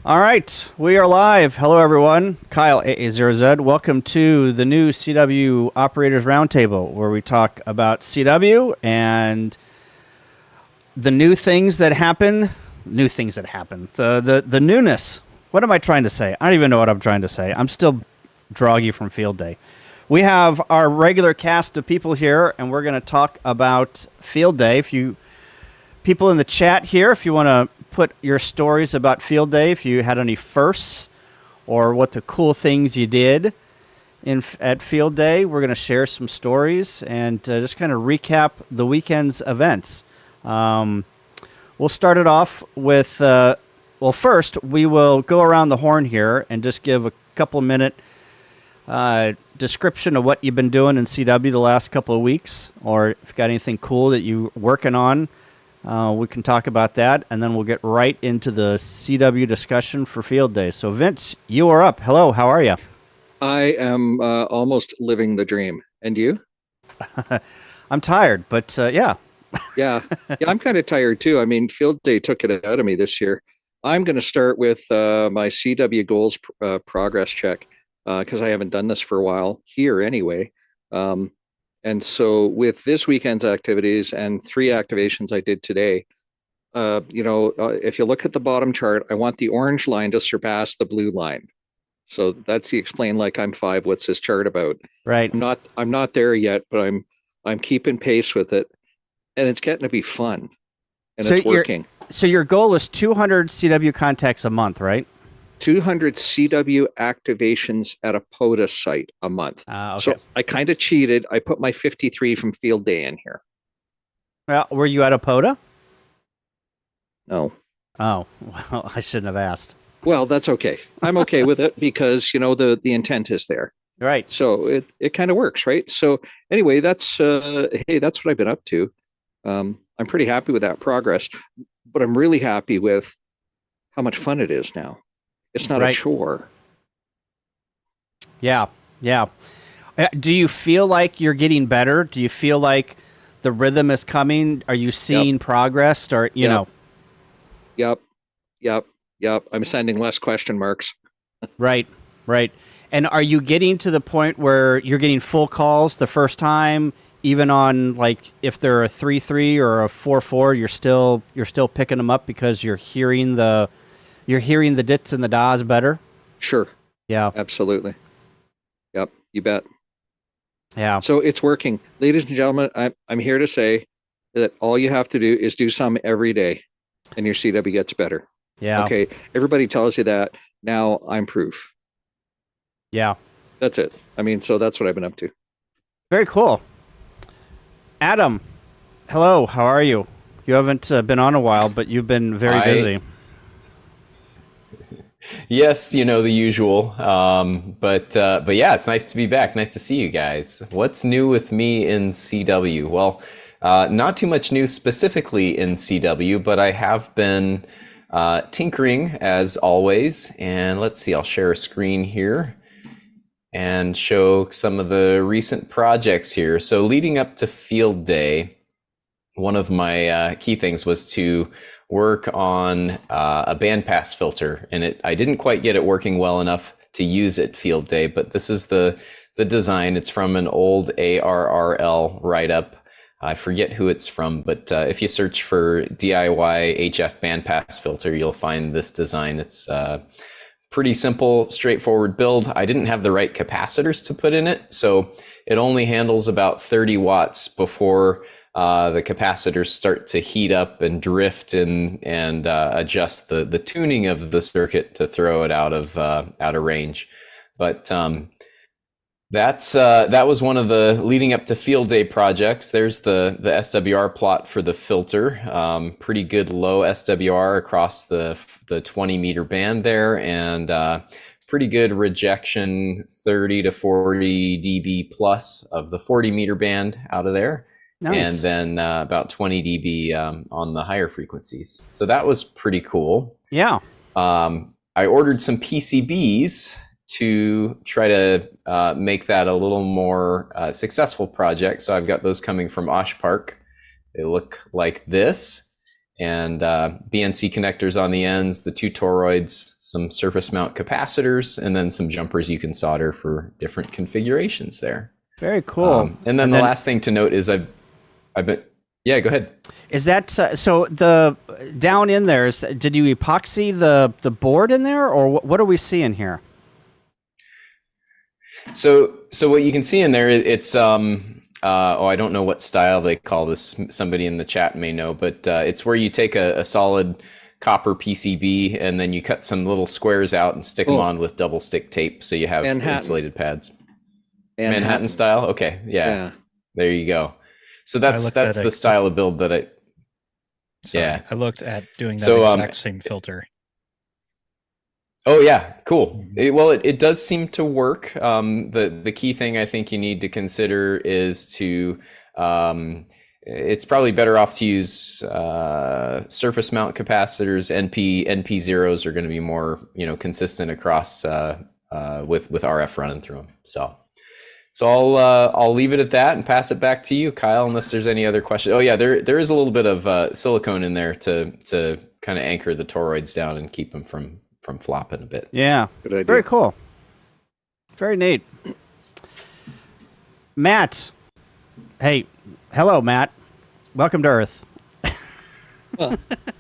All right, we are live. Hello, everyone. Kyle AA0Z. Welcome to the new CW Operators Roundtable, where we talk about CW and the new things that happen. New things that happen. The newness. What am I trying to say? I don't even know what I'm trying to say. I'm still groggy from Field Day. We have our regular cast of people here, and we're going to talk about Field Day. If you people in the chat here, if you want to put your stories about Field Day, if you had any firsts or what the cool things you did at Field Day, we're going to share some stories and just kind of recap the weekend's events. We'll start it off with, first, we will go around the horn here and just give a couple minute description of what you've been doing in CW the last couple of weeks, or if you've got anything cool that you're working on. We can talk about that, and then we'll get right into the CW discussion for Field Day. So, Vince, you are up. Hello, how are you? I am almost living the dream. And you? I'm tired, but yeah. Yeah. Yeah, I'm kind of tired too. I mean, Field Day took it out of me this year. I'm going to start with my CW goals progress check because I haven't done this for a while here anyway. And so with this weekend's activities and 3 activations I did today, if you look at the bottom chart, I want the orange line to surpass the blue line. So that's the explain like I'm 5. What's this chart about? Right. I'm not there yet, but I'm keeping pace with it, and it's getting to be fun, and it's working. So your goal is 200 CW contacts a month, right? 200 CW activations at a POTA site a month. Okay. So I kind of cheated. I put my 53 from Field Day in here. Well, were you at a POTA? No. Oh, well, I shouldn't have asked. Well, that's okay. I'm okay with it because the intent is there. Right. So it kind of works, right? So anyway, that's that's what I've been up to. I'm pretty happy with that progress, but I'm really happy with how much fun it is now. It's not a chore. Yeah, yeah. Do you feel like you're getting better? Do you feel like the rhythm is coming? Are you seeing progress, or you know? Yep. I'm sending less question marks. Right. And are you getting to the point where you're getting full calls the first time, even on like if they're a 3-3 or a 4-4, you're still picking them up because you're hearing the dits and the das better? Sure. Yeah. Absolutely. Yep. You bet. Yeah. So it's working. Ladies and gentlemen, I'm here to say that all you have to do is do some every day and your CW gets better. Yeah. Okay. Everybody tells you that. Now I'm proof. Yeah. That's it. I mean, so that's what I've been up to. Very cool. Adam, hello. How are you? You haven't been on a while, but you've been very busy. Yes, the usual. But yeah, it's nice to be back. Nice to see you guys. What's new with me in CW? Well, not too much new specifically in CW, but I have been tinkering as always. And let's see, I'll share a screen here and show some of the recent projects here. So leading up to Field Day, one of my key things was to work on a bandpass filter, and I didn't quite get it working well enough to use at Field Day, but this is the design. It's from an old ARRL write-up. I forget who it's from, but if you search for DIY HF bandpass filter, you'll find this design. It's pretty simple, straightforward build. I didn't have the right capacitors to put in it, so it only handles about 30 watts before the capacitors start to heat up and drift and adjust the tuning of the circuit to throw it out of range. But that was one of the leading up to Field Day projects. There's the SWR plot for the filter. Pretty good low SWR across the 20 meter band there, and pretty good rejection, 30 to 40 dB plus of the 40 meter band out of there. Nice. And then about 20 dB on the higher frequencies. So that was pretty cool. Yeah. I ordered some PCBs to try to make that a little more successful project. So I've got those coming from Osh Park. They look like this. and BNC connectors on the ends, the 2 toroids, some surface mount capacitors, and then some jumpers you can solder for different configurations there. Very cool. And then the last thing to note is I've been, yeah, go ahead. Is that so? The down in there did you epoxy the board in there, or what are we seeing here? So what you can see in there, it's I don't know what style they call this. Somebody in the chat may know, but it's where you take a solid copper PCB and then you cut some little squares out and stick them on with double stick tape, so you have insulated pads. Manhattan style. Okay, yeah. There you go. So that's the style of build that I looked at doing that exact same filter. Oh yeah, cool. It does seem to work. The key thing I think you need to consider is to it's probably better off to use surface mount capacitors. NP zeros are going to be more consistent across with RF running through them. So I'll leave it at that and pass it back to you, Kyle, unless there's any other questions. Oh yeah, there is a little bit of silicone in there to kind of anchor the toroids down and keep them from flopping a bit. Yeah. Good idea. Very cool. Very neat. Matt. Hey, hello, Matt. Welcome to Earth.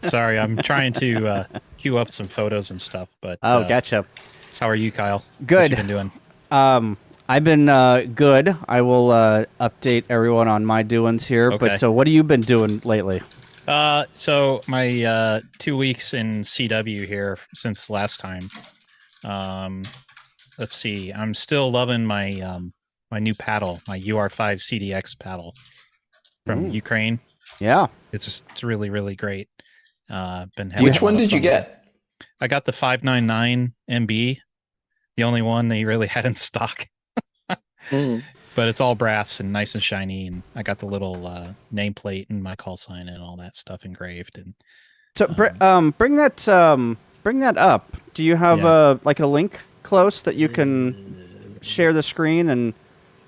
Sorry, I'm trying to queue up some photos and stuff, but gotcha. How are you, Kyle? Good. What you been doing? I've been good. I will update everyone on my doings here. Okay. But what have you been doing lately? So my 2 weeks in CW here since last time. Let's see. I'm still loving my my new paddle, my UR5 CDX paddle from Ukraine. Yeah, it's really, really great. Which one did you get? I got the 599 MB, the only one they really had in stock. But it's all brass and nice and shiny, and I got the little nameplate and my call sign and all that stuff engraved. And so bring that up. Do you have like a link close that you can share the screen and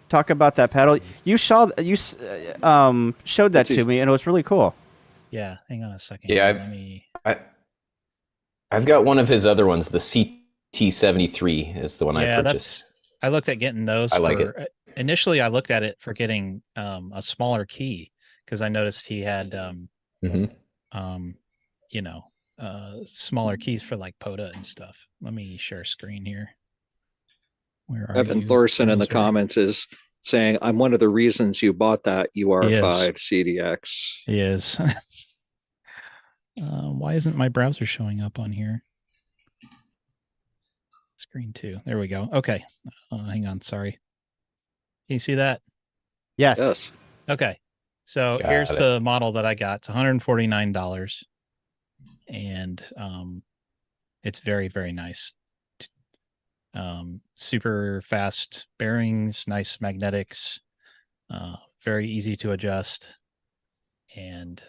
talk about that paddle? You showed that to me, and it was really cool. Yeah, hang on a second. Yeah, I've got one of his other ones. The CT73 is the one I purchased. I looked at getting those. I like it. Initially, I looked at it for getting a smaller key because I noticed he had, smaller keys for like POTA and stuff. Let me share screen here. Where are Evan Thorson in the comments is saying, "I'm one of the reasons you bought that UR5 CDX." He is. Why isn't my browser showing up on here? Screen 2. There we go. Okay. Hang on. Sorry. Can you see that? Yes. Okay. So here's the model that I got. It's $149. And it's very, very nice. Super fast bearings, nice magnetics, very easy to adjust. And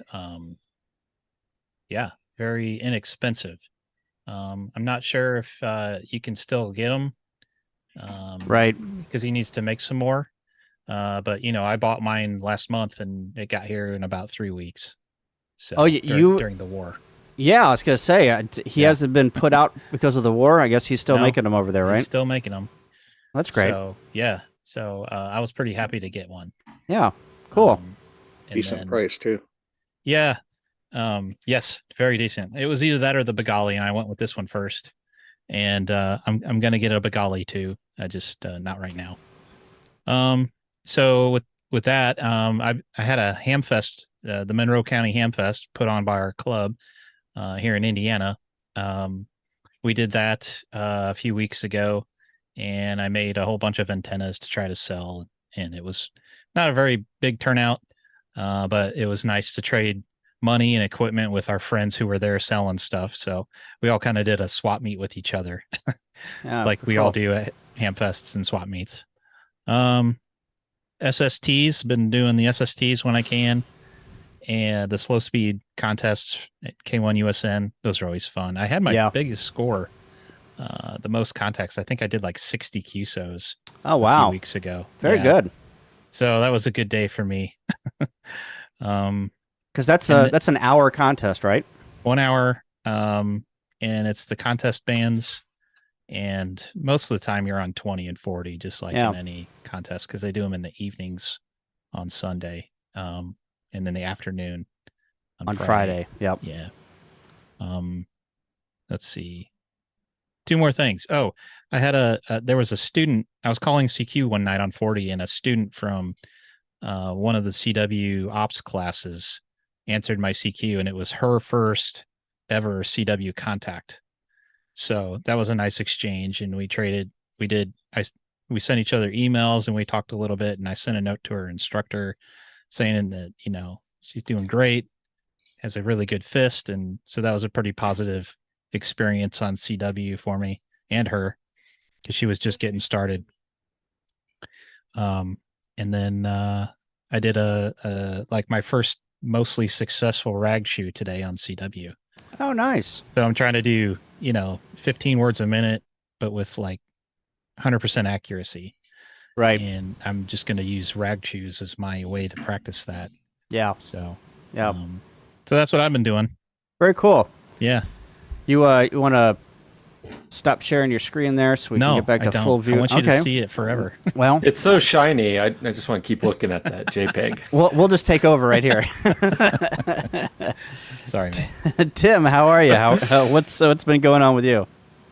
very inexpensive. I'm not sure if you can still get them. Right. Because he needs to make some more. But I bought mine last month and it got here in about 3 weeks. So during the war. Yeah, I was gonna say he hasn't been put out because of the war. I guess he's still making them over there, right? He's still making them. That's great. So yeah, I was pretty happy to get one. Yeah, cool. Decent price too. Yeah. Yes, very decent. It was either that or the Bengali, and I went with this one first. And I'm gonna get a Bengali too. I just not right now. So with that, I had a Hamfest, the Monroe County Hamfest, put on by our club here in Indiana. We did that a few weeks ago, and I made a whole bunch of antennas to try to sell. And it was not a very big turnout, but it was nice to trade money and equipment with our friends who were there selling stuff. So we all kind of did a swap meet with each other, like we all do at Hamfests and swap meets. SSTs, been doing the SSTs when I can, and the slow speed contests at K1 USN. Those are always fun. I had my biggest score, the most contacts. I think I did like 60 QSOs. Oh wow! A few weeks ago. Very good. So that was a good day for me. Because that's an hour contest, right? 1 hour. And it's the contest bands. And most of the time you're on 20 and 40, just like in any contest, because they do them in the evenings on Sunday, and then the afternoon on Friday. Yep. Yeah. Let's see. 2 more things. Oh, I had there was a student. I was calling CQ one night on 40, and a student from one of the CW ops classes answered my CQ, and it was her first ever CW contact. So that was a nice exchange, and we sent each other emails, and we talked a little bit, and I sent a note to her instructor saying that, she's doing great, has a really good fist. And so that was a pretty positive experience on CW for me and her, because she was just getting started. And then I did my first mostly successful rag shoe today on CW. Oh, nice. So I'm trying to do, 15 words a minute, but with like 100% accuracy. Right. And I'm just going to use rag shoes as my way to practice that. Yeah. So, yeah. So that's what I've been doing. Very cool. Yeah. You want to stop sharing your screen there so we can get back to full view? I want you to see it forever. Well, it's so shiny. I just want to keep looking at that JPEG. We'll just take over right here. Sorry, man. Tim, how are you? What's been going on with you?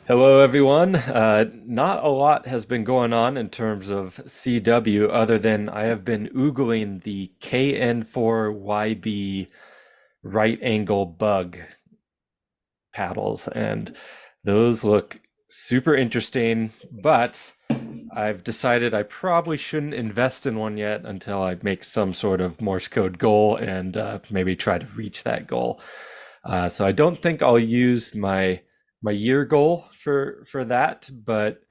Hello, everyone. Not a lot has been going on in terms of CW, other than I have been oogling the KN4YB right angle bug paddles, and those look super interesting, but I've decided I probably shouldn't invest in one yet until I make some sort of Morse code goal and maybe try to reach that goal. So I don't think I'll use my year goal for that, but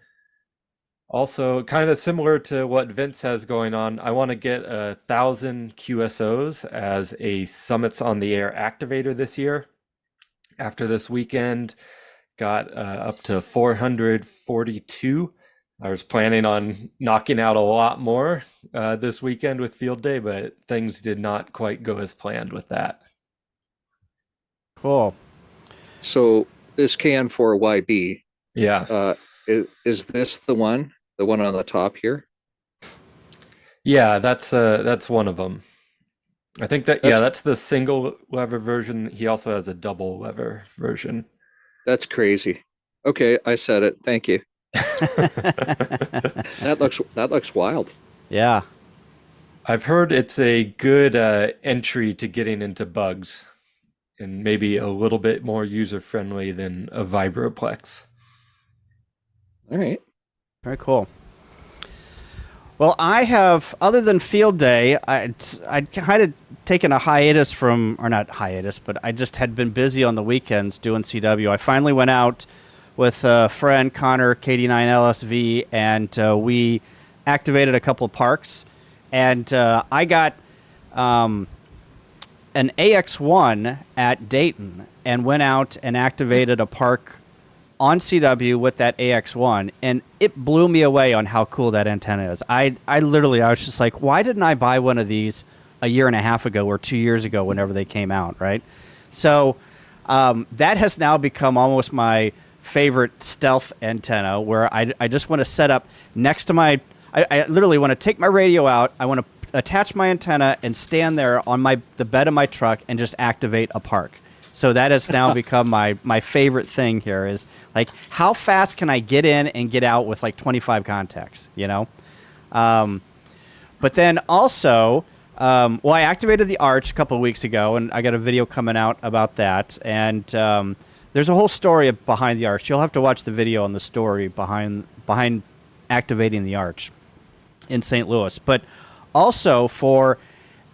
also kind of similar to what Vince has going on, I want to get 1,000 QSOs as a Summits on the Air activator this year. After this weekend, got up to 442. I was planning on knocking out a lot more this weekend with Field Day, but things did not quite go as planned with that. Cool. So this KN4YB, yeah, is this the one on the top here? Yeah, that's one of them. I think that's the single lever version. He also has a double lever version. That's crazy. Okay, I said it. Thank you. That looks wild. Yeah. I've heard it's a good entry to getting into bugs, and maybe a little bit more user-friendly than a Vibroplex. All right. Very cool. Well, I have, other than Field Day, I'd kind of taken a hiatus from, or not hiatus, but I just had been busy on the weekends doing CW. I finally went out with a friend, Connor, KD9LSV, and we activated a couple of parks. And I got an AX1 at Dayton and went out and activated a park on CW with that AX1, and it blew me away on how cool that antenna is. I was just like, why didn't I buy one of these a year and a half ago or 2 years ago whenever they came out, right? So that has now become almost my favorite stealth antenna, where I just want to set up next to my, I literally want to take my radio out, I want to attach my antenna and stand there on the bed of my truck and just activate a park. So that has now become my favorite thing here, is like, how fast can I get in and get out with like 25 contacts, But then also, I activated the Arch a couple of weeks ago, and I got a video coming out about that. And there's a whole story behind the Arch. You'll have to watch the video on the story behind activating the Arch in St. Louis. But also for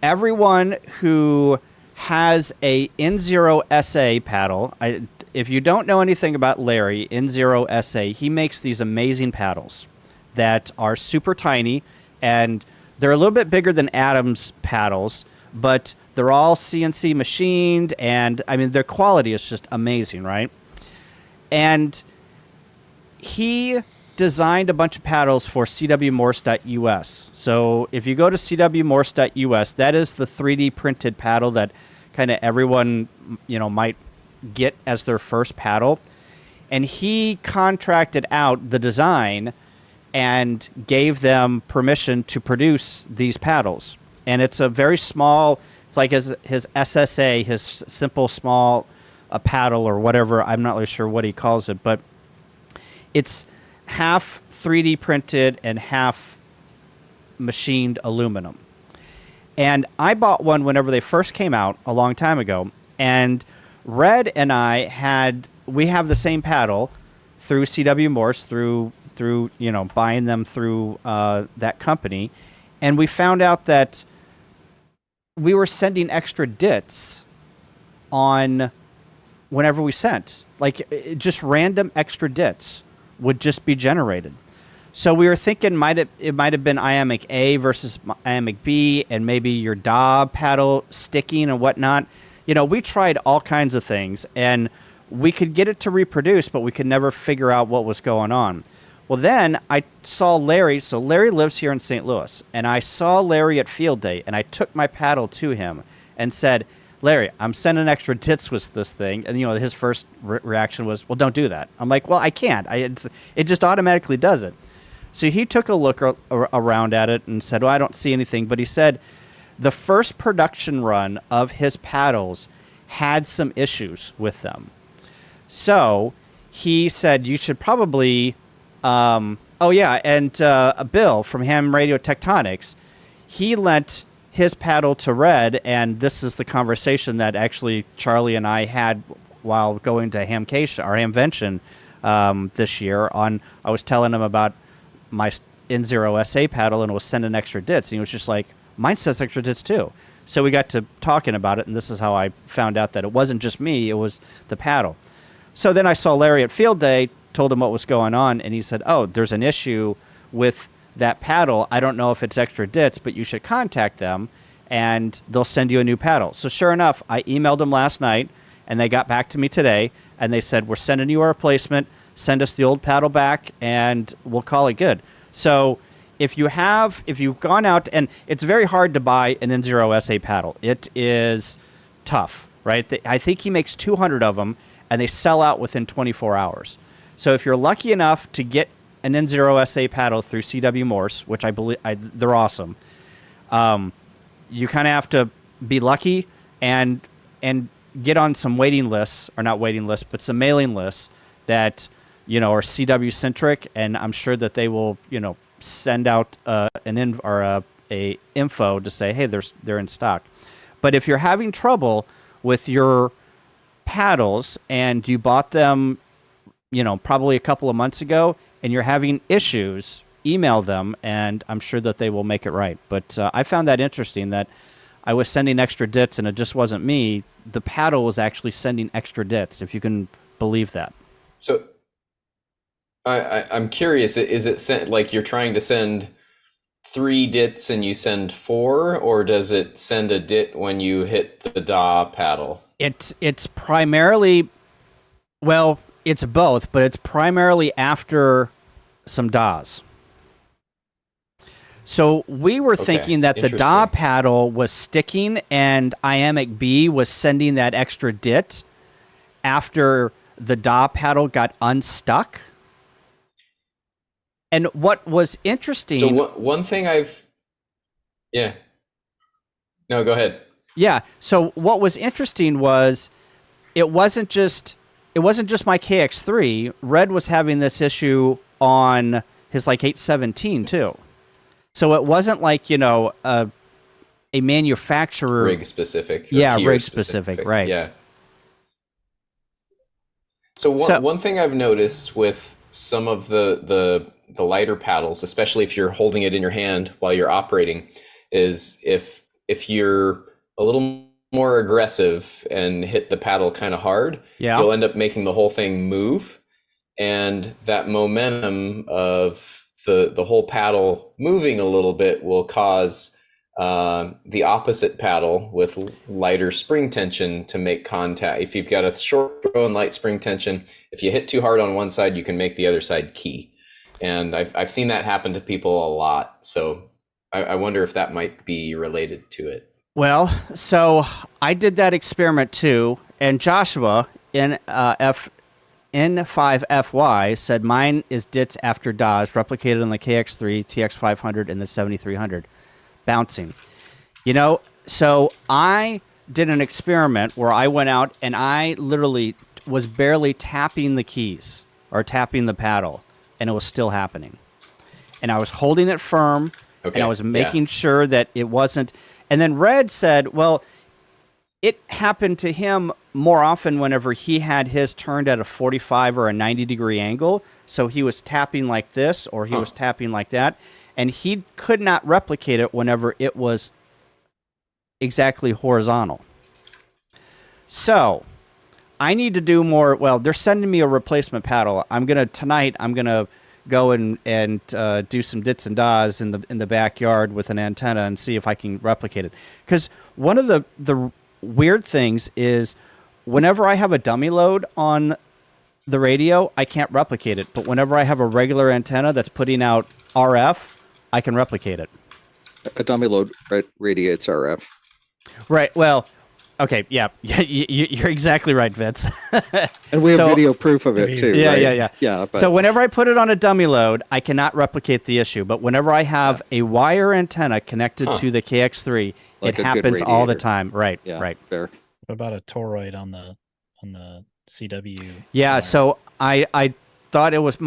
everyone who has a N0 SA paddle. If you don't know anything about Larry, N0 SA, he makes these amazing paddles that are super tiny, and they're a little bit bigger than Adam's paddles, but they're all CNC machined, and I mean, their quality is just amazing, right? And he designed a bunch of paddles for CWMorse.us. So if you go to CWMorse.us, that is the 3D printed paddle that kind of everyone, might get as their first paddle. And he contracted out the design and gave them permission to produce these paddles. And it's a very small, it's like his SSA, his simple small paddle or whatever. I'm not really sure what he calls it, but it's half 3D printed and half machined aluminum. And I bought one whenever they first came out a long time ago. And Red and I we have the same paddle through CW Morse, through buying them through that company. And we found out that we were sending extra dits on whenever we sent. Like, just random extra dits would just be generated. So we were thinking it might have been iambic A versus iambic B, and maybe your DA paddle sticking and whatnot. We tried all kinds of things, and we could get it to reproduce, but we could never figure out what was going on. Well, then I saw Larry. So Larry lives here in St. Louis, and I saw Larry at Field Day, and I took my paddle to him and said, Larry, I'm sending extra dits with this thing. And, his first reaction was, well, don't do that. I'm like, well, I can't. It just automatically does it. So he took a look around at it and said, well, I don't see anything. But he said the first production run of his paddles had some issues with them. So he said, you should probably, Bill from Ham Radio Tectonics, he lent his paddle to Red, and this is the conversation that actually Charlie and I had while going to Hamvention this year. I was telling him about my N0 SA paddle and was sending extra dits, and he was just like, mine says extra dits too. So we got to talking about it, and this is how I found out that it wasn't just me, it was the paddle. So then I saw Larry at Field Day, told him what was going on, and he said, oh, there's an issue with that paddle. I don't know if it's extra dits, but you should contact them, and they'll send you a new paddle. So sure enough, I emailed them last night, and they got back to me today, and they said, we're sending you a replacement, send us the old paddle back, and we'll call it good. So if you've gone out, and it's very hard to buy an N0 SA paddle. It is tough, right? I think he makes 200 of them, and they sell out within 24 hours. So if you're lucky enough to get an N0 SA paddle through CW Morse, which I believe they're awesome, you kind of have to be lucky and get on some waiting lists, or not waiting lists, but some mailing lists that are CW centric, and I'm sure that they will send out a info to say, hey, they're in stock. But if you're having trouble with your paddles and you bought them probably a couple of months ago and you're having issues, email them, and I'm sure that they will make it right. But I found that interesting, that I was sending extra dits and it just wasn't me. The paddle was actually sending extra dits, if you can believe that. So I'm curious, is it sent like you're trying to send 3 dits and you send 4, or does it send a dit when you hit the DA paddle? It's primarily, well, it's both, but it's primarily after some DAs. So we were thinking that the DA paddle was sticking and iambic B was sending that extra dit after the DA paddle got unstuck. And what was interesting... So one thing Yeah. No, go ahead. Yeah. So what was interesting was it wasn't just my KX3. Red was having this issue on his 817 too. So it wasn't like, a manufacturer... Rig specific. Yeah, rig specific, right. Yeah. So one thing I've noticed with some of the lighter paddles, especially if you're holding it in your hand while you're operating, is if you're a little more aggressive and hit the paddle kind of hard, you'll end up making the whole thing move. And that momentum of the whole paddle moving a little bit will cause the opposite paddle with lighter spring tension to make contact. If you've got a short throw and light spring tension, if you hit too hard on one side, you can make the other side key. And I've seen that happen to people a lot. So I wonder if that might be related to it. Well, so I did that experiment too, and Joshua in N5FY said mine is DITS after DAS, replicated on the KX3, TX500, and the 7300, bouncing. So I did an experiment where I went out and I literally was barely tapping the keys or tapping the paddle, and it was still happening. And I was holding it firm, Okay. and I was making sure that it wasn't. And then Red said, well, it happened to him more often whenever he had his turned at a 45 or a 90-degree angle. So he was tapping like this, or he was tapping like that, and he could not replicate it whenever it was exactly horizontal. So I need to do more. Well, they're sending me a replacement paddle. Tonight I'm gonna go and do some dits and das in the backyard with an antenna and see if I can replicate it. Because one of the weird things is whenever I have a dummy load on the radio, I can't replicate it. But whenever I have a regular antenna that's putting out RF, I can replicate it. A dummy load radiates RF. Right. Well, okay. Yeah. You're exactly right, Vince. And we have video proof of it too. Yeah, right? yeah. But So whenever I put it on a dummy load, I cannot replicate the issue. But whenever I have a wire antenna connected to the KX3, Like it a good happens all the radiator. time. Right. yeah, Right. fair. What about a toroid on the CW? Yeah. wire? So I thought it was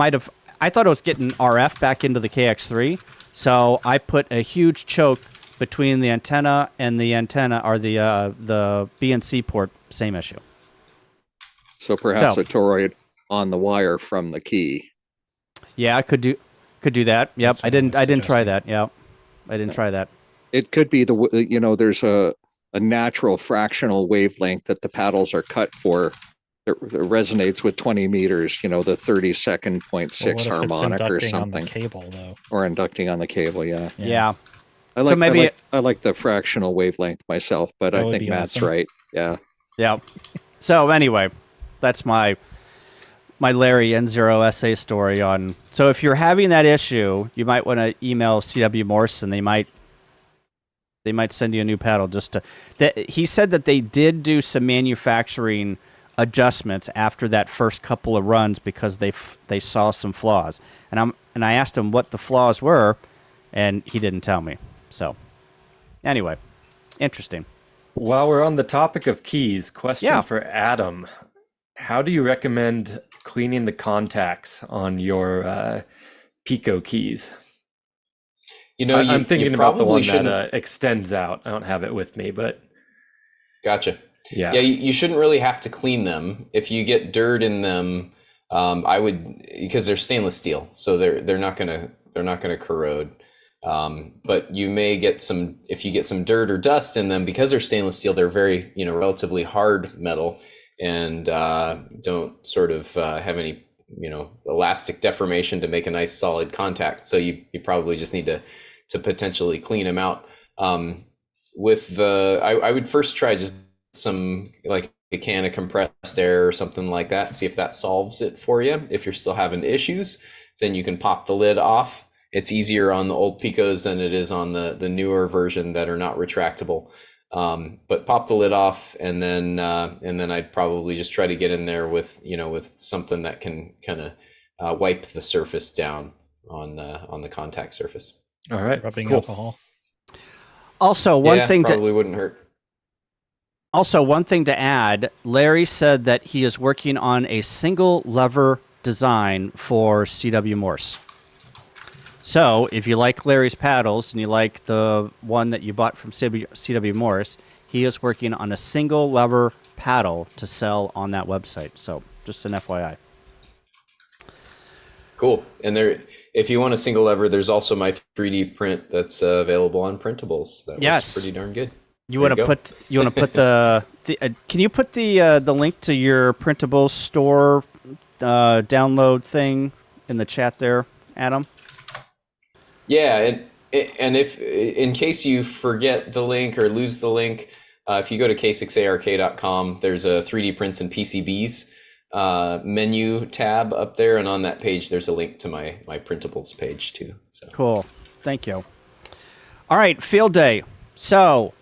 I thought it was getting RF back into the KX3. So I put a huge choke between the antenna and the antenna, or the BNC port. Same issue. So perhaps So- a toroid on the wire from the key. Yeah, I could do that. Yep. That's I what I was didn't try suggesting. that. Yep. I didn't try that. It could be there's a natural fractional wavelength that the paddles are cut for that resonates with 20 meters, the 32nd Well, 0.6 what if it's harmonic or inducting on the something, cable though? or inducting on the cable. Yeah. Yeah. I like, maybe I like the fractional wavelength myself, but That I would think be Matt's awesome. right. Yeah. Yeah. So anyway, that's my Larry N0 essay story on. So if you're having that issue, you might want to email CW Morse, and they might send you a new paddle. He said that they did do some manufacturing adjustments after that first couple of runs because they saw some flaws. And I asked him what the flaws were, and he didn't tell me. So anyway, interesting. While we're on the topic of keys, question Yeah. for Adam. How do you recommend cleaning the contacts on your Pico keys? I'm thinking about the one that extends out. I don't have it with me, but Gotcha. yeah. Yeah, you shouldn't really have to clean them. If you get dirt in them, I would, because they're stainless steel, so they're not gonna corrode. But you may get if you get some dirt or dust in them, because they're stainless steel, they're very, relatively hard metal, and don't sort of have any, elastic deformation to make a nice solid contact. So you probably just need to potentially clean them out. With I would first try just some, like a can of compressed air or something like that, see if that solves it for you. If you're still having issues, then you can pop the lid off. It's easier on the old Picos than it is on the newer version that are not retractable. But pop the lid off, and then I'd probably just try to get in there with something that can kind of wipe the surface down on the contact surface. All right. Rubbing cool. alcohol. Also, one thing probably wouldn't hurt. Also, one thing to add, Larry said that he is working on a single lever design for CW Morse. So, if you like Larry's paddles and you like the one that you bought from CW Morse, he is working on a single lever paddle to sell on that website. So, just an FYI. Cool. And if you want a single lever, there's also my 3D print that's available on printables. That Yes. works pretty darn good. You want to put the can you put the link to your printable store download thing in the chat there, Adam? Yeah, and if in case you forget the link or lose the link, if you go to k6ark.com, there's a 3D prints and PCBs menu tab up there, and on that page there's a link to my printables page too. So Cool. Thank you. All right, field day. So,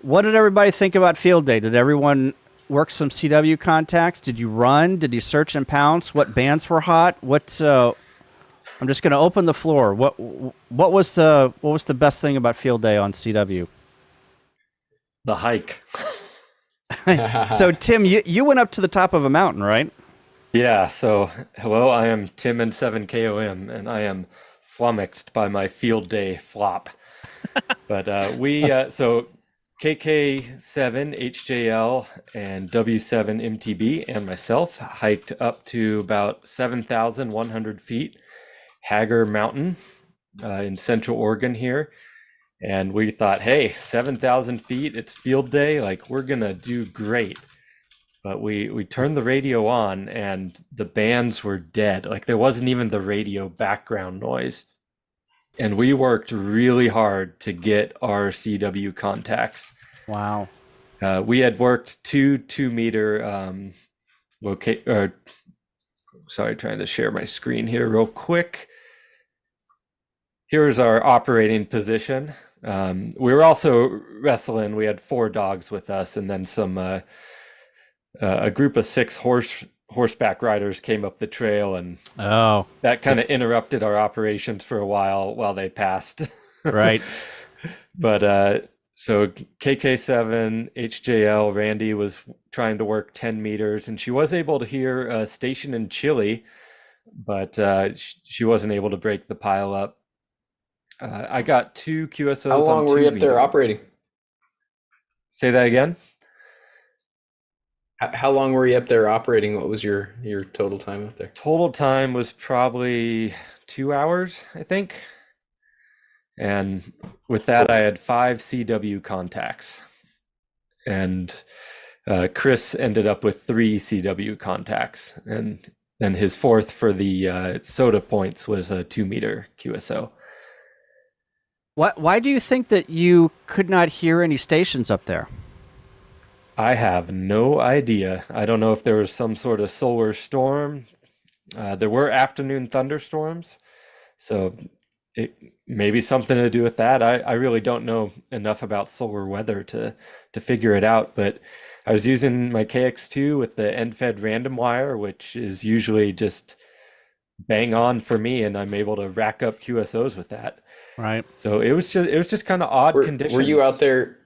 What did everybody think about field day? Did everyone work some CW contacts? Did you run? Did you search and pounce? What bands were hot? I'm just going to open the floor. What was the best thing about field day on CW? The hike. So Tim, you went up to the top of a mountain, right? Yeah, so hello, I am Tim and 7KOM, and I am flummoxed by my field day flop. But so KK7 HJL and W7 MTB and myself hiked up to about 7,100 feet, Hager Mountain in Central Oregon here. And we thought, hey, 7,000 feet, it's field day, like we're gonna do great. But we turned the radio on and the bands were dead. Like there wasn't even the radio background noise. And we worked really hard to get our CW contacts. Wow. We had worked 2-meter sorry, trying to share my screen here real quick. Here's our operating position. We were also wrestling. We had 4 dogs with us, and then a group of 6 horseback riders came up the trail, and that kind of interrupted our operations for a while they passed. Right. But so KK7 HJL Randy was trying to work 10 meters, and she was able to hear a station in Chile, but she wasn't able to break the pile up. I got 2 QSOs. How long were you up there operating? Say that again? How long were you up there operating? What was your total time up there? Total time was probably 2 hours, I think. And with that, I had 5 CW contacts. And Chris ended up with 3 CW contacts. And then his 4th for the soda points was a 2-meter QSO. Why do you think that you could not hear any stations up there? I have no idea. I don't know if there was some sort of solar storm. There were afternoon thunderstorms, so it may be something to do with that. I really don't know enough about solar weather to figure it out, but I was using my KX2 with the end-fed random wire, which is usually just bang on for me, and I'm able to rack up QSOs with that. Right. So it was just kind of odd conditions. Were you out there?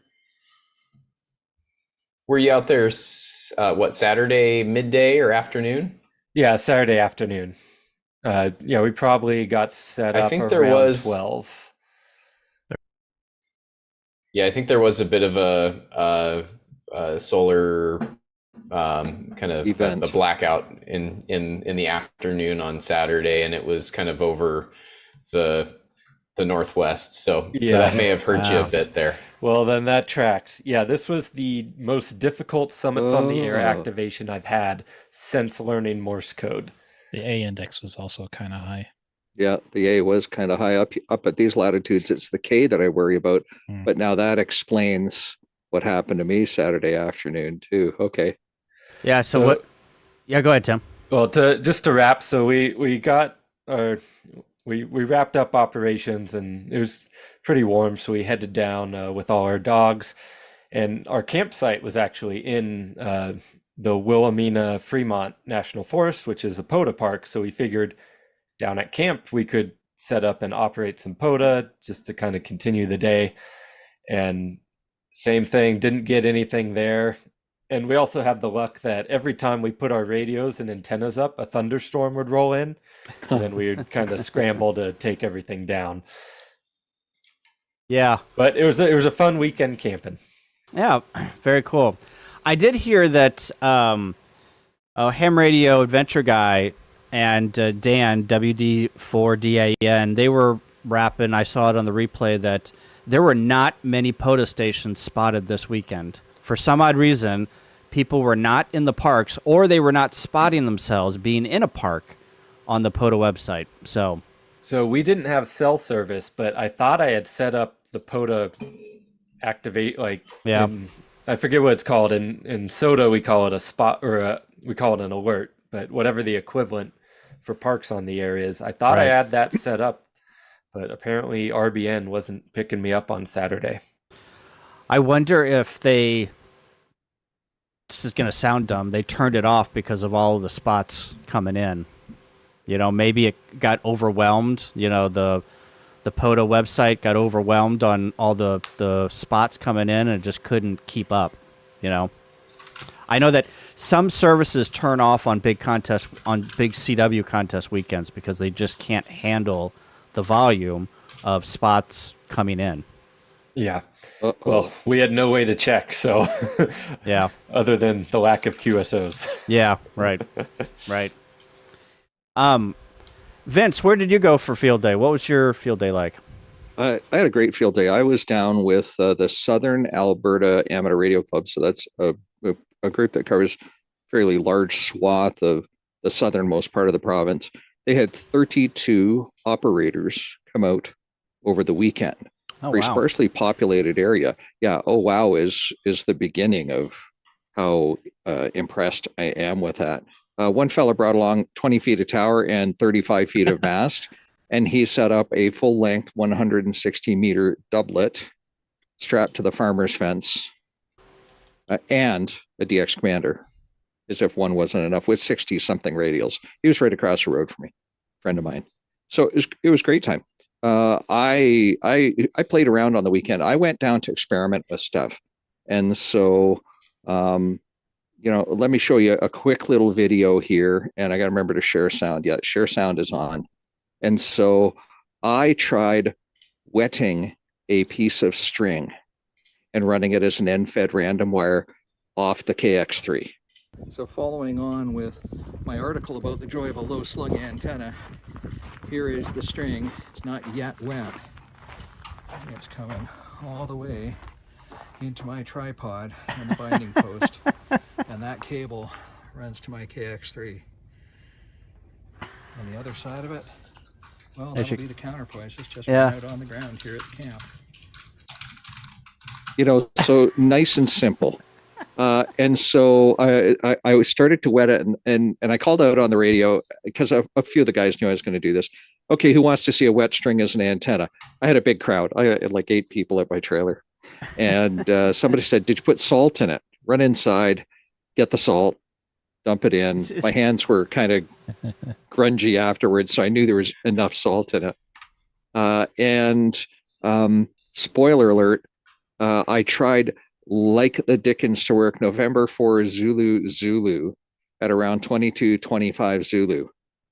What, Saturday midday or afternoon? Yeah, Saturday afternoon. Yeah, we probably got set up. I think there was 12. Yeah, I think there was a bit of a solar kind of event, a blackout in the afternoon on Saturday, and it was kind of over the Northwest, so that may have hurt you a bit there. Well, then that tracks. Yeah, this was the most difficult summits on the air activation I've had since learning Morse code. The A index was also kind of high. Yeah, the A was kind of high up at these latitudes. It's the K that I worry about. But now that explains what happened to me Saturday afternoon too. Okay. Yeah. So what? Yeah, go ahead, Tim. Well, just to wrap, so we got our. We wrapped up operations, and it was pretty warm, so we headed down with all our dogs. And our campsite was actually in the Wilhelmina Fremont National Forest, which is a POTA park. So we figured down at camp we could set up and operate some POTA just to kind of continue the day. And same thing, didn't get anything there. And we also had the luck that every time we put our radios and antennas up, a thunderstorm would roll in, and then we would kind of scramble to take everything down. Yeah, but it was a fun weekend camping. Yeah, very cool. I did hear that Ham Radio Adventure Guy and Dan WD4DAN, they were rapping. I saw it on the replay that there were not many POTA stations spotted this weekend. For some odd reason, people were not in the parks, or they were not spotting themselves being in a park on the POTA website. So we didn't have cell service, but I thought I had set up the POTA activate, I forget what it's called. In SOTA, we call it a spot, or we call it an alert, but whatever the equivalent for parks on the air is. I thought I had that set up, but apparently RBN wasn't picking me up on Saturday. I wonder if they, this is going to sound dumb, they turned it off because of all of the spots coming in. You know, maybe it got overwhelmed. You know, the POTA website got overwhelmed on all the spots coming in and just couldn't keep up. You know, I know that some services turn off on big CW contest weekends because they just can't handle the volume of spots coming in. Yeah. Uh-oh. Well, we had no way to check, so Yeah. other than the lack of QSOs. Yeah, right. Right. Vince, where did you go for field day? What was your field day like? I had a great field day. I was down with the Southern Alberta Amateur Radio Club. So that's a group that covers a fairly large swath of the southernmost part of the province. They had 32 operators come out over the weekend. Oh, Very wow. sparsely populated area. Yeah. Oh, wow is the beginning of how impressed I am with that. One fella brought along 20 feet of tower and 35 feet of mast, and he set up a full length 160 meter doublet strapped to the farmer's fence and a DX commander, as if one wasn't enough, with 60 something radials. He was right across the road from me, friend of mine. So it was great time. I played around on the weekend. I went down to experiment with stuff. And so, let me show you a quick little video here, and I got to remember to share sound. Yeah, share sound is on. And so I tried wetting a piece of string and running it as an end-fed random wire off the KX3. So following on with my article about the joy of a low slug antenna, here is the string. It's not yet wet. It's coming all the way into my tripod and the binding post, and that cable runs to my KX3. On the other side of it, well, that'll be the counterpoise. It's just right out on the ground here at the camp. You know, so nice and simple. And so I started to wet it, and I called out on the radio because a few of the guys knew I was going to do this. Okay, who wants to see a wet string as an antenna? I had a big crowd. I had like 8 people at my trailer. And somebody said, did you put salt in it? Run inside, get the salt, dump it in. My hands were kind of grungy afterwards, so I knew there was enough salt in it. And spoiler alert, I tried like the Dickens to work November 4 Zulu at around 22:25 Zulu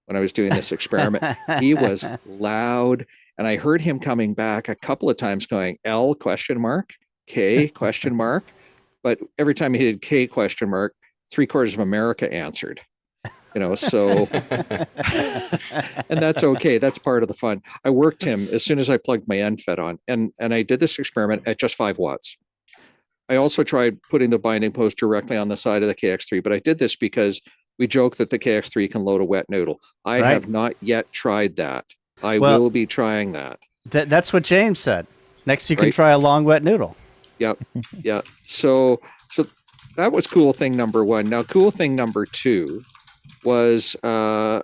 when I was doing this experiment. He was loud, and I heard him coming back a couple of times going L ? K ? But every time he did K ? 3/4 of America answered. So and that's okay. That's part of the fun. I worked him as soon as I plugged my end fed on, and I did this experiment at just 5 watts. I also tried putting the binding post directly on the side of the KX3, but I did this because we joke that the KX3 can load a wet noodle. I have not yet tried that. I will be trying that. That's what James said. Next, you can try a long wet noodle. Yep. Yeah. So that was cool thing number 1. Now, cool thing number 2 was I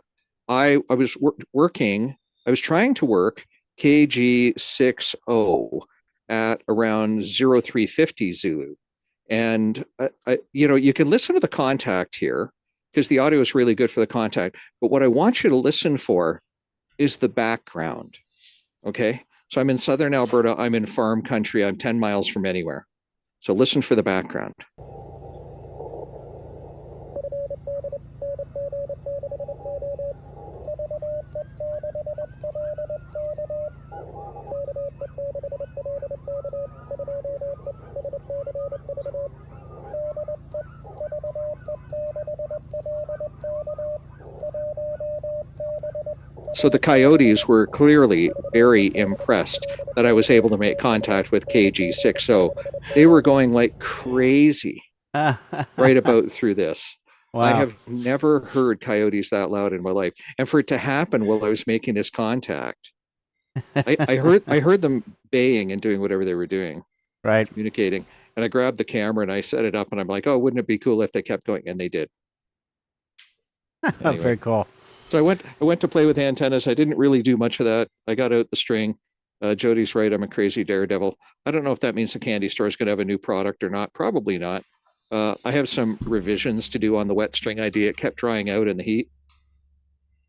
was working. I was trying to work KG60 at around 0350 Zulu. And, you can listen to the contact here because the audio is really good for the contact. But what I want you to listen for is the background. Okay. So I'm in Southern Alberta. I'm in farm country. I'm 10 miles from anywhere. So listen for the background. So the coyotes were clearly very impressed that I was able to make contact with KG60. They were going like crazy right about through this. Wow. I have never heard coyotes that loud in my life. And for it to happen while I was making this contact, I heard them baying and doing whatever they were doing. Right. Communicating. And I grabbed the camera and I set it up and I'm like, oh, wouldn't it be cool if they kept going? And they did. Anyway. Very cool. So I went to play with antennas. I didn't really do much of that. I got out the string Jody's right. I'm a crazy daredevil. I don't know if that means the candy store is going to have a new product or not. Probably not. I have some revisions to do on the wet string idea. It kept drying out in the heat.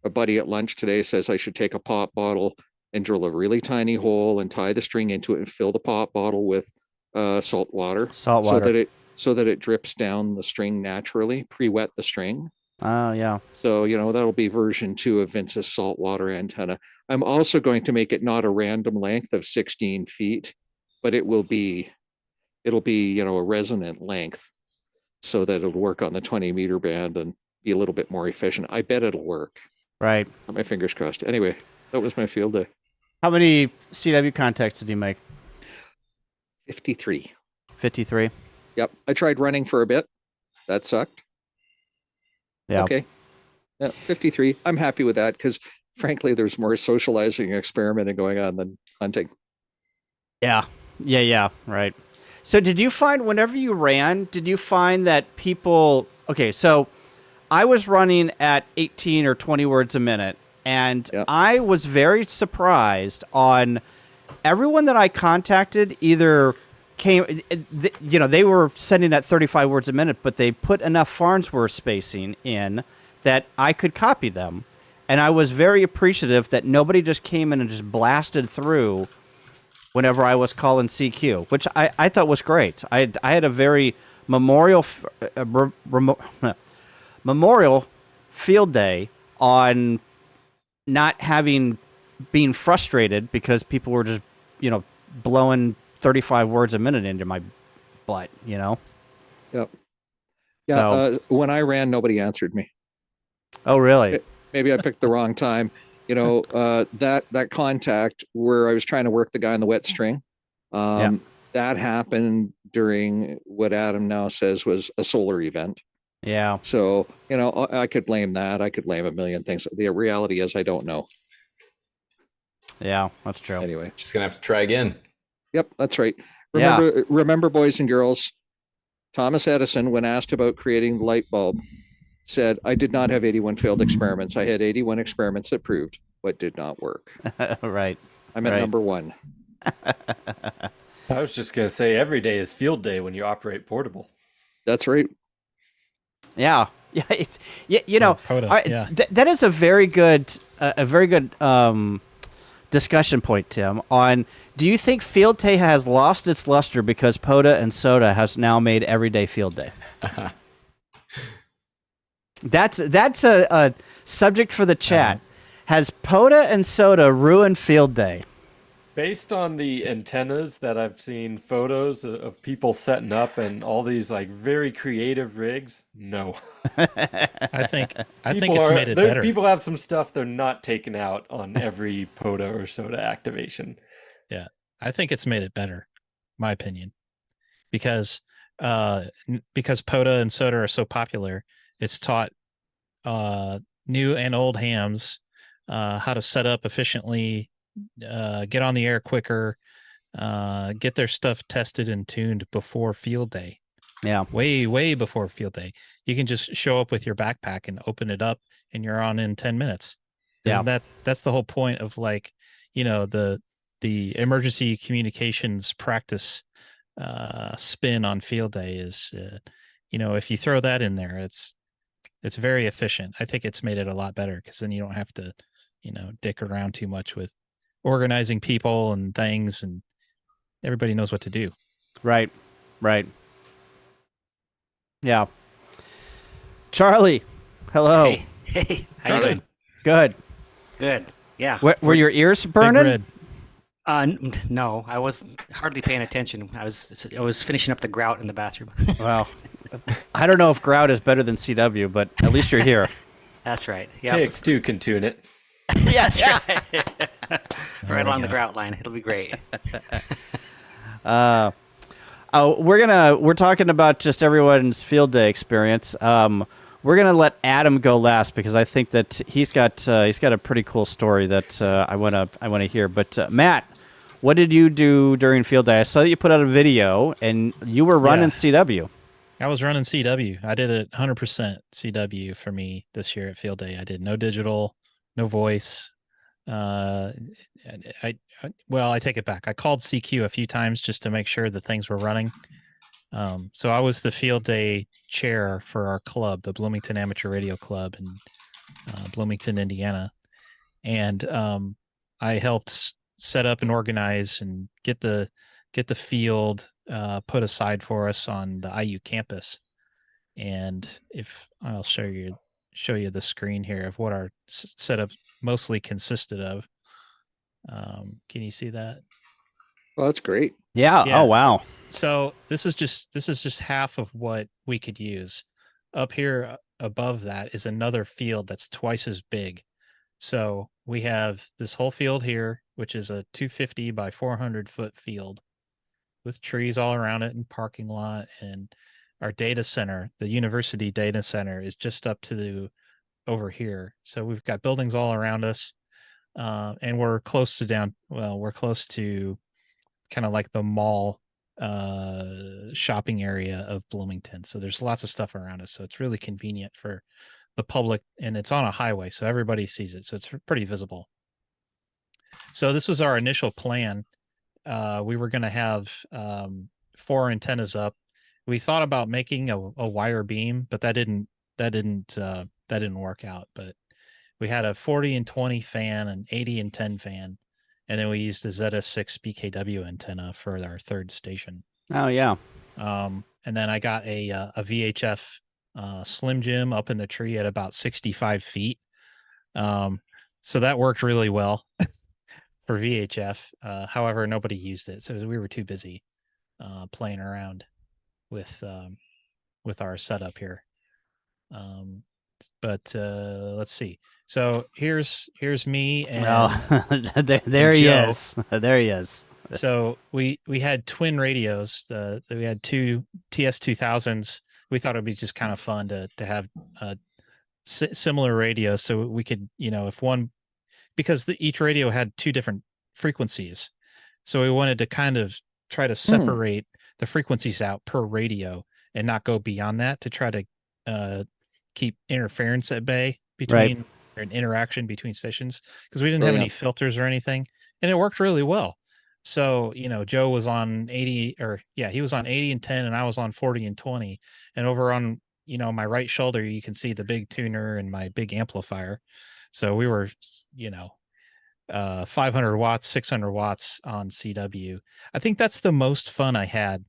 A buddy at lunch today says I should take a pop bottle and drill a really tiny hole and tie the string into it and fill the pop bottle with salt water. Salt water. So that it drips down the string naturally, pre-wet the string. Oh, yeah. So, that'll be version 2 of Vince's saltwater antenna. I'm also going to make it not a random length of 16 feet, but it'll be, a resonant length so that it'll work on the 20-meter band and be a little bit more efficient. I bet it'll work. Right. Got my fingers crossed. Anyway, that was my field day. How many CW contacts did you make? 53. 53. Yep. I tried running for a bit. That sucked. Yeah. Okay. Yeah, 53. I'm happy with that because frankly, there's more socializing and experimenting going on than hunting. Yeah. Yeah. Right. So did you find whenever you ran, did you find that people, okay, so I was running at 18 or 20 words a minute, and I was very surprised on everyone that I contacted either came, they were sending at 35 words a minute, but they put enough Farnsworth spacing in that I could copy them. And I was very appreciative that nobody just came in and just blasted through whenever I was calling CQ, which I thought was great. I had a very memorial field day on not being frustrated because people were just, blowing 35 words a minute into my butt, Yep. Yeah. So, when I ran, nobody answered me. Oh, really? Maybe I picked the wrong time. That contact where I was trying to work the guy on the wet string, that happened during what Adam now says was a solar event. Yeah. So, I could blame that. I could blame a million things. The reality is I don't know. Yeah, that's true. Anyway. Just going to have to try again. Yep, that's right. Remember, boys and girls, Thomas Edison, when asked about creating the light bulb, said, I did not have 81 failed experiments. I had 81 experiments that proved what did not work. Right. I'm at number 1. I was just going to say every day is field day when you operate portable. That's right. Yeah. Yeah. It's, POTA, that is a very good discussion point, Tim, on do you think field day has lost its luster because POTA and SOTA has now made everyday field day? That's a subject for the chat. Has POTA and SOTA ruined field day? Based on the antennas that I've seen photos of people setting up and all these like very creative rigs, no. I think it's made it better. People have some stuff they're not taking out on every POTA or SOTA activation. Yeah, I think it's made it better, my opinion, because POTA and SOTA are so popular. It's taught new and old hams how to set up efficiently, get on the air quicker, get their stuff tested and tuned before field day. Yeah. Way before field day. You can just show up with your backpack and open it up and you're on in 10 minutes. That's the whole point of the emergency communications practice spin on field day is, if you throw that in there, it's very efficient. I think it's made it a lot better because then you don't have to, dick around too much with organizing people and things, and everybody knows what to do. Right. Yeah. Charlie, hello. Hey, how you doing? Good. Yeah. Were your ears burning? No, I was hardly paying attention. I was finishing up the grout in the bathroom. Well, I don't know if grout is better than CW, but at least you're here. That's right. Yeah. KX2 can tune it. Yeah, that's right. Right along the grout line. It'll be great. We're talking about just everyone's field day experience. We're gonna let Adam go last because I think that he's got a pretty cool story that I wanna hear. But Matt, what did you do during field day? I saw that you put out a video and you were running CW. I was running CW. I did it 100% CW for me this year at field day. I did no digital, no voice. I take it back. I called CQ a few times just to make sure that things were running. So I was the field day chair for our club, the Bloomington Amateur Radio Club in Bloomington, Indiana, and I helped set up and organize and get the field put aside for us on the IU campus. And if I'll show you the screen here of what our setup mostly consisted of. Can you see that? Well, that's great. Yeah. Yeah. Oh, wow. So this is just half of what we could use. Up here above that is another field that's twice as big. So we have this whole field here, which is a 250 by 400 foot field with trees all around it and parking lot. And our data center, the university data center, is just up to over here. So we've got buildings all around us. And we're close to kind of like the mall shopping area of Bloomington. So there's lots of stuff around us. So it's really convenient for the public, and it's on a highway, so everybody sees it. So it's pretty visible. So this was our initial plan. We were going to have 4 antennas up. We thought about making a wire beam, but that didn't work out. But we had a 40 and 20 fan, an 80 and 10 fan, and then we used a ZS6 BKW antenna for our third station. Oh, yeah. And then I got a VHF Slim Jim up in the tree at about 65 feet. So that worked really well for VHF. However, nobody used it, so we were too busy playing around with our setup here. But let's see. So here's me and there he Joe. is. There he is. So we had twin radios. We had 2 TS2000s. We thought it'd be just kind of fun to have similar radios, so we could, if one, because each radio had 2 different frequencies, so we wanted to kind of try to separate the frequencies out per radio and not go beyond that, to try to keep interference at bay between or an interaction between stations, because we didn't have any filters or anything, and it worked really well. So, Joe was on 80, he was on 80 and 10, and I was on 40 and 20. And over on, my right shoulder, you can see the big tuner and my big amplifier. So we were, 500 watts, 600 watts on CW. I think that's the most fun I had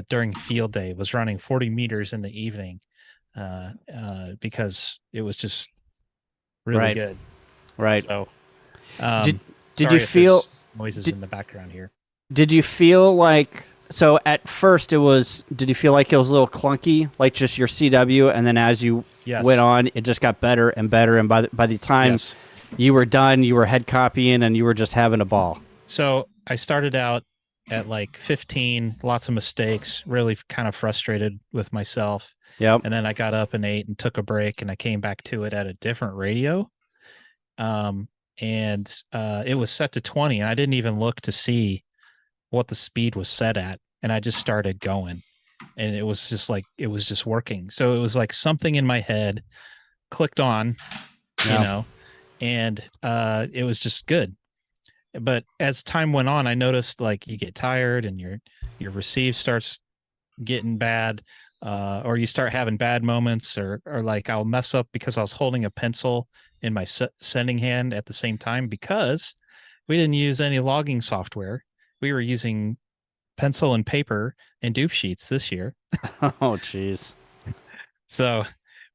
during field day, was running 40 meters in the evening, because it was just really good. Right. So, did you feel noises in the background here? Did you feel like, so at first did you feel like it was a little clunky, like just your CW, and then as you went on, it just got better and better, and by the time you were done, you were head copying and you were just having a ball? So I started out at like 15, lots of mistakes, really kind of frustrated with myself. Yep. And then I got up and ate and took a break, and I came back to it at a different radio. And it was set to 20, and I didn't even look to see what the speed was set at, and I just started going, and it was just working. So it was like something in my head clicked on, and it was just good. But as time went on, I noticed like you get tired and your receive starts getting bad, or you start having bad moments, or like I'll mess up because I was holding a pencil in my sending hand at the same time, because we didn't use any logging software. We were using pencil and paper and dupe sheets this year. Oh, geez. So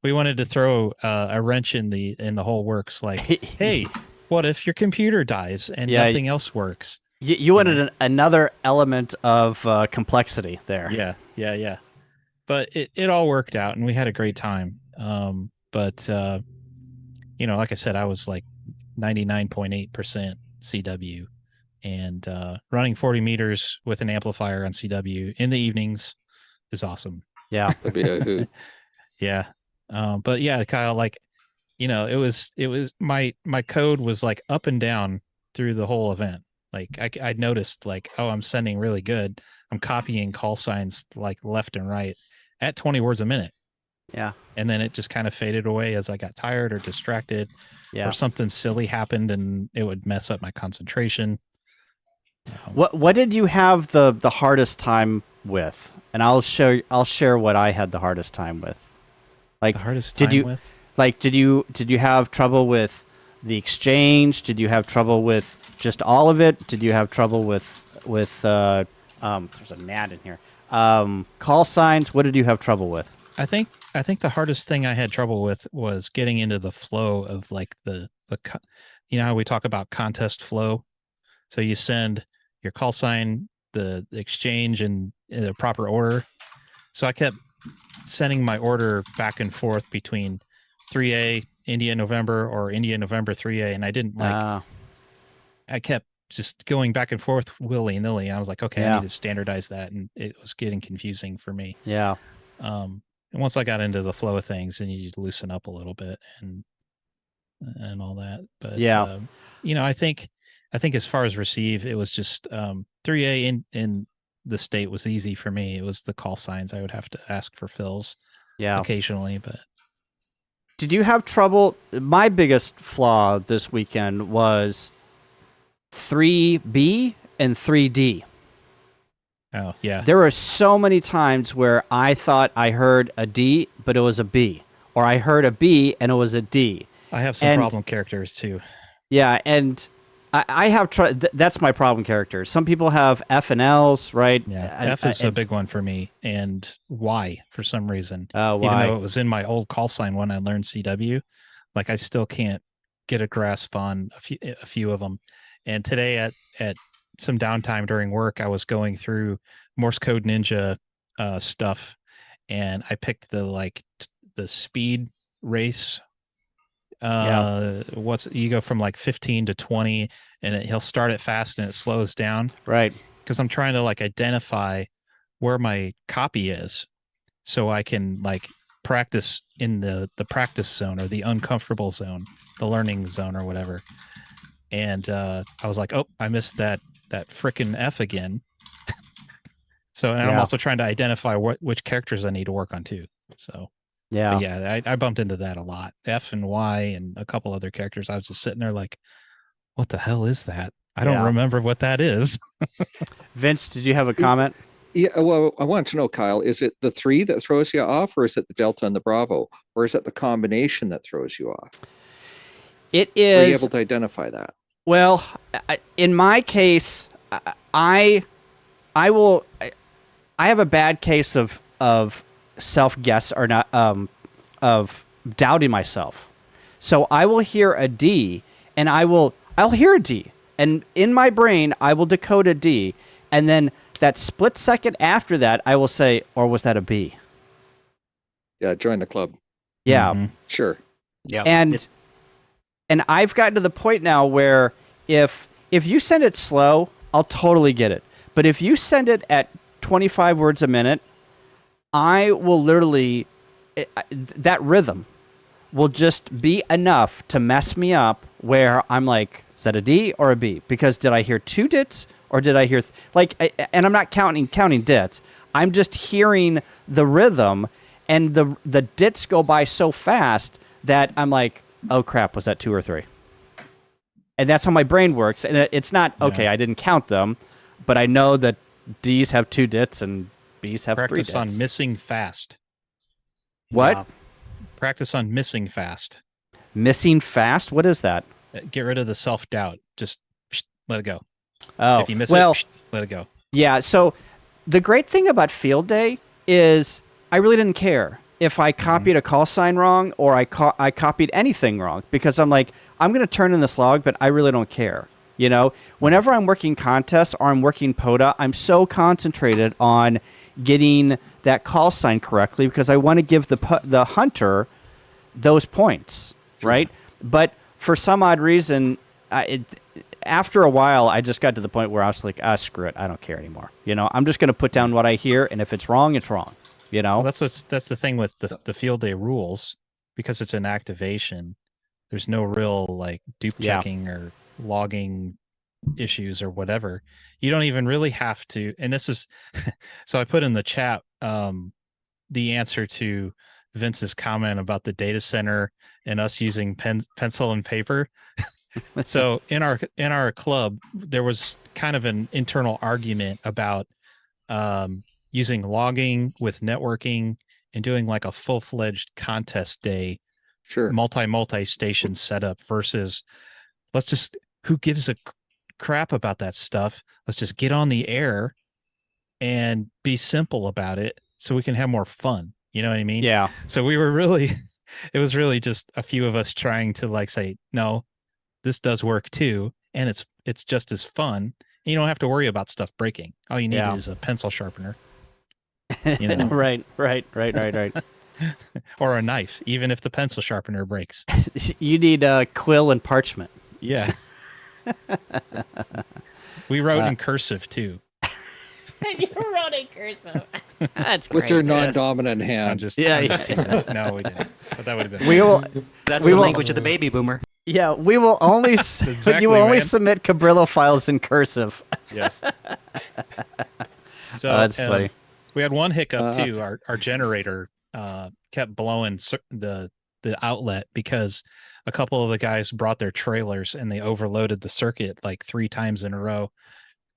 we wanted to throw a wrench in the whole works. Like, hey, what if your computer dies and nothing else works? You wanted another element of complexity there. Yeah. But it all worked out, and we had a great time. But like I said, I was like 99.8% CW, and running 40 meters with an amplifier on CW in the evenings is awesome. Yeah. That'd be a hoot. Yeah. But yeah, Kyle, like, it was my code was like up and down through the whole event. Like I noticed like, oh, I'm sending really good. I'm copying call signs like left and right at 20 words a minute. Yeah. And then it just kind of faded away as I got tired or distracted, Yeah. or something silly happened and it would mess up my concentration. What did you have the hardest time with? And I'll share what I had the hardest time with. Like, The hardest did time you with? like did you have trouble with the exchange? Did you have trouble with just all of it? Did you have trouble with there's a gnat in here. Call signs, what did you have trouble with? I think the hardest thing I had trouble with was getting into the flow of like you know how we talk about contest flow. So you send your call sign, the exchange, in the proper order. So I kept sending my order back and forth between 3A India November or India November 3A, and I didn't like. I kept just going back and forth willy nilly. I was like, okay, I Yeah. need to standardize that, and it was getting confusing for me. Yeah. And once I got into the flow of things, and you loosen up a little bit and all that. But Yeah. you know, I think as far as receive, it was just 3A in the state was easy for me. It was the call signs I would have to ask for fills Yeah. occasionally, but Did you have trouble? My biggest flaw this weekend was 3B and 3D. oh yeah. There were so many times where I thought I heard a D, but it was a B, or I heard a B and it was a D. I have some And- problem characters too. Yeah, and I have that's my problem character. Some people have F and L's, right? Yeah, F is a big one for me, and Y for some reason. Oh, Even why? though it was in my old call sign when I learned CW, like I still can't get a grasp on a few of them. And today at some downtime during work, I was going through Morse Code Ninja stuff, and I picked the the speed race. You go from like 15 to 20, and he'll start it fast and it slows down. Right. Because I'm trying to like identify where my copy is, so I can like practice in the practice zone or the uncomfortable zone, the learning zone or whatever. And I was like, oh, I missed that frickin' F again. So and I'm Yeah. also trying to identify which characters I need to work on too. So Yeah. but yeah, I bumped into that a lot. F and Y and a couple other characters. I was just sitting there like, what the hell is that? I don't Yeah. remember what that is. Vince, did you have a comment? Yeah, well, I want to know, Kyle, is it the 3 that throws you off, or is it the Delta and the Bravo, or is it the combination that throws you off? It Are you is. able to identify that? Well, in my case, I have a bad case of self guess or not of doubting myself. So I will hear a D, and I'll hear a D, and in my brain I will decode a D, and then that split second after that I will say, or was that a B? Yeah, join the club. Yeah. Mhm. Sure. Yeah. And I've gotten to the point now where if you send it slow, I'll totally get it. But if you send it at 25 words a minute, I will literally that rhythm will just be enough to mess me up where I'm like, is that a D or a B? Because did I hear 2 dits or did I hear and I'm not counting dits. I'm just hearing the rhythm, and the dits go by so fast that I'm like, oh crap, was that 2 or 3? And that's how my brain works. And it's not, okay, Yeah. I didn't count them, but I know that D's have 2 dits and B's have 3 Practice dits. on missing fast. What? Yeah. Practice on missing fast. Missing fast? What is that? Get rid of the self-doubt. Just let it go. Oh, If you miss well, it, let it go. yeah. So the great thing about field day is I really didn't care if I copied a call sign wrong or I copied anything wrong, because I'm like, I'm going to turn in this log, but I really don't care. You know, whenever I'm working contests or I'm working POTA, I'm so concentrated on getting that call sign correctly because I want to give the hunter those points, right? But for some odd reason, after a while, I just got to the point where I was like, screw it, I don't care anymore. You know, I'm just going to put down what I hear, and if it's wrong, it's wrong. You know, Well, that's the thing with the field day rules, because it's an activation. There's no real like dupe Yeah. checking or logging issues or whatever. You don't even really have to. And this is so I put in the chat the answer to Vince's comment about the data center and us using pencil and paper. So in our club, there was kind of an internal argument about using logging with networking and doing like a full-fledged contest day, Sure. multi station setup versus who gives a crap about that stuff? Let's just get on the air and be simple about it so we can have more fun. You know what I mean? Yeah. So we were it was really just a few of us trying to like say, no, this does work too. And it's just as fun. You don't have to worry about stuff breaking. All you need is a pencil sharpener. You know? Right. Or a knife, even if the pencil sharpener breaks. You need quill and parchment. Yeah. We wrote in cursive too. You wrote in cursive. That's With great. your non-dominant hand. I'm just teasing. No, we didn't. But that would have been. We will. That's We the will- language of the baby boomer. Yeah, we will only. exactly, you will only man. submit Cabrillo files in cursive. Yes. So That's funny. We had one hiccup too. Our generator kept blowing the outlet because a couple of the guys brought their trailers and they overloaded the circuit like 3 times in a row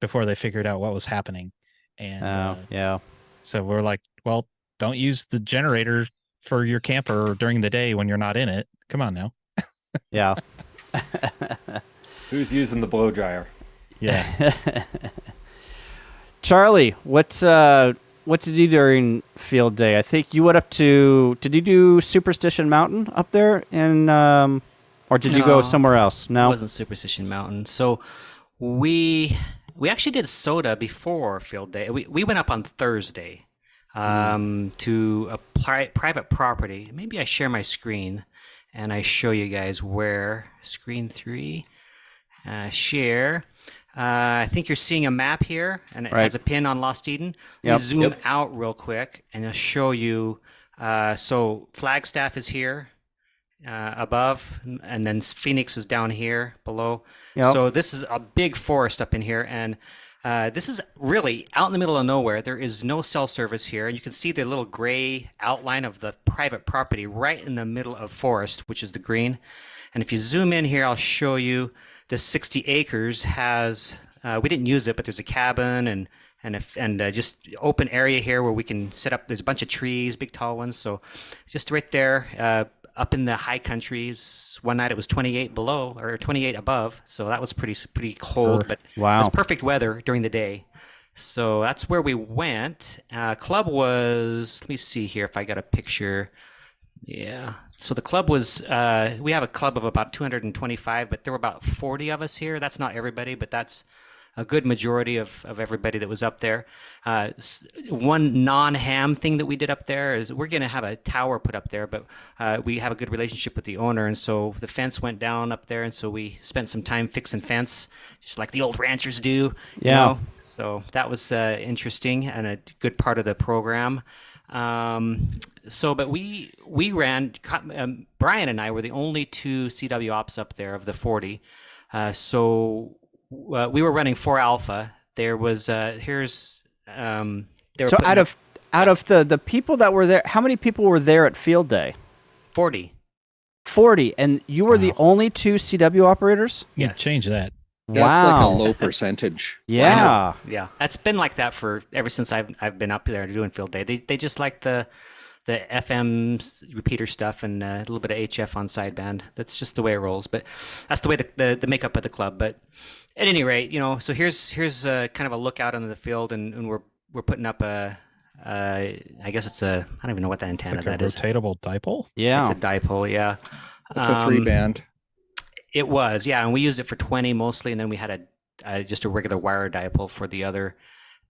before they figured out what was happening. And Yeah. so we're like, well, don't use the generator for your camper during the day when you're not in it. Come on now. Yeah. Who's using the blow dryer? Yeah. Charlie, what did you do during field day? I think you went up to. Did you do Superstition Mountain up there in, or did you go No. somewhere else? It No. wasn't Superstition Mountain. So we actually did soda before field day. We went up on Thursday to a private property. Maybe I share my screen and I show you guys where. Screen 3. Share. I think you're seeing a map here, and it has a pin on Lost Eden. Yep. We zoom out real quick, and I'll show you. So Flagstaff is here above, and then Phoenix is down here below. Yep. So this is a big forest up in here, and this is really out in the middle of nowhere. There is no cell service here, and you can see the little gray outline of the private property right in the middle of forest, which is the green. And if you zoom in here, I'll show you this 60 acres has, we didn't use it, but there's a cabin and just open area here where we can set up. There's a bunch of trees, big tall ones. So just right there, up in the high countries, one night it was 28 below or 28 above. So that was pretty cold, but Wow. it was perfect weather during the day. So that's where we went. Club was, let me see here if I got a picture. Yeah. So the club was, we have a club of about 225, but there were about 40 of us here. That's not everybody, but that's a good majority of everybody that was up there. One non-ham thing that we did up there is we're going to have a tower put up there, but we have a good relationship with the owner. And so the fence went down up there. And so we spent some time fixing fence, just like the old ranchers do. You Yeah. know? So that was interesting and a good part of the program. But we ran, Brian and I were the only 2 CW ops up there of the 40. We were running 4 alpha. There was, they were So putting out of the people that were there, how many people were there at field day? 40. 40, and you were the only 2 CW operators? You Yes. change that. That's like Wow. a low percentage. Yeah. Yeah, that's been like that for ever since I've been up there doing field day. They just like the FM repeater stuff and a little bit of HF on sideband. That's just the way it rolls. But that's the way the makeup of the club. But at any rate, so here's kind of a look out into the field, and we're putting up I guess it's I don't even know what that It's antenna like a that is. rotatable dipole. Yeah. It's a dipole, yeah. It's a 3-band. It was, yeah, and we used it for 20 mostly, and then we had just a regular wire dipole for the other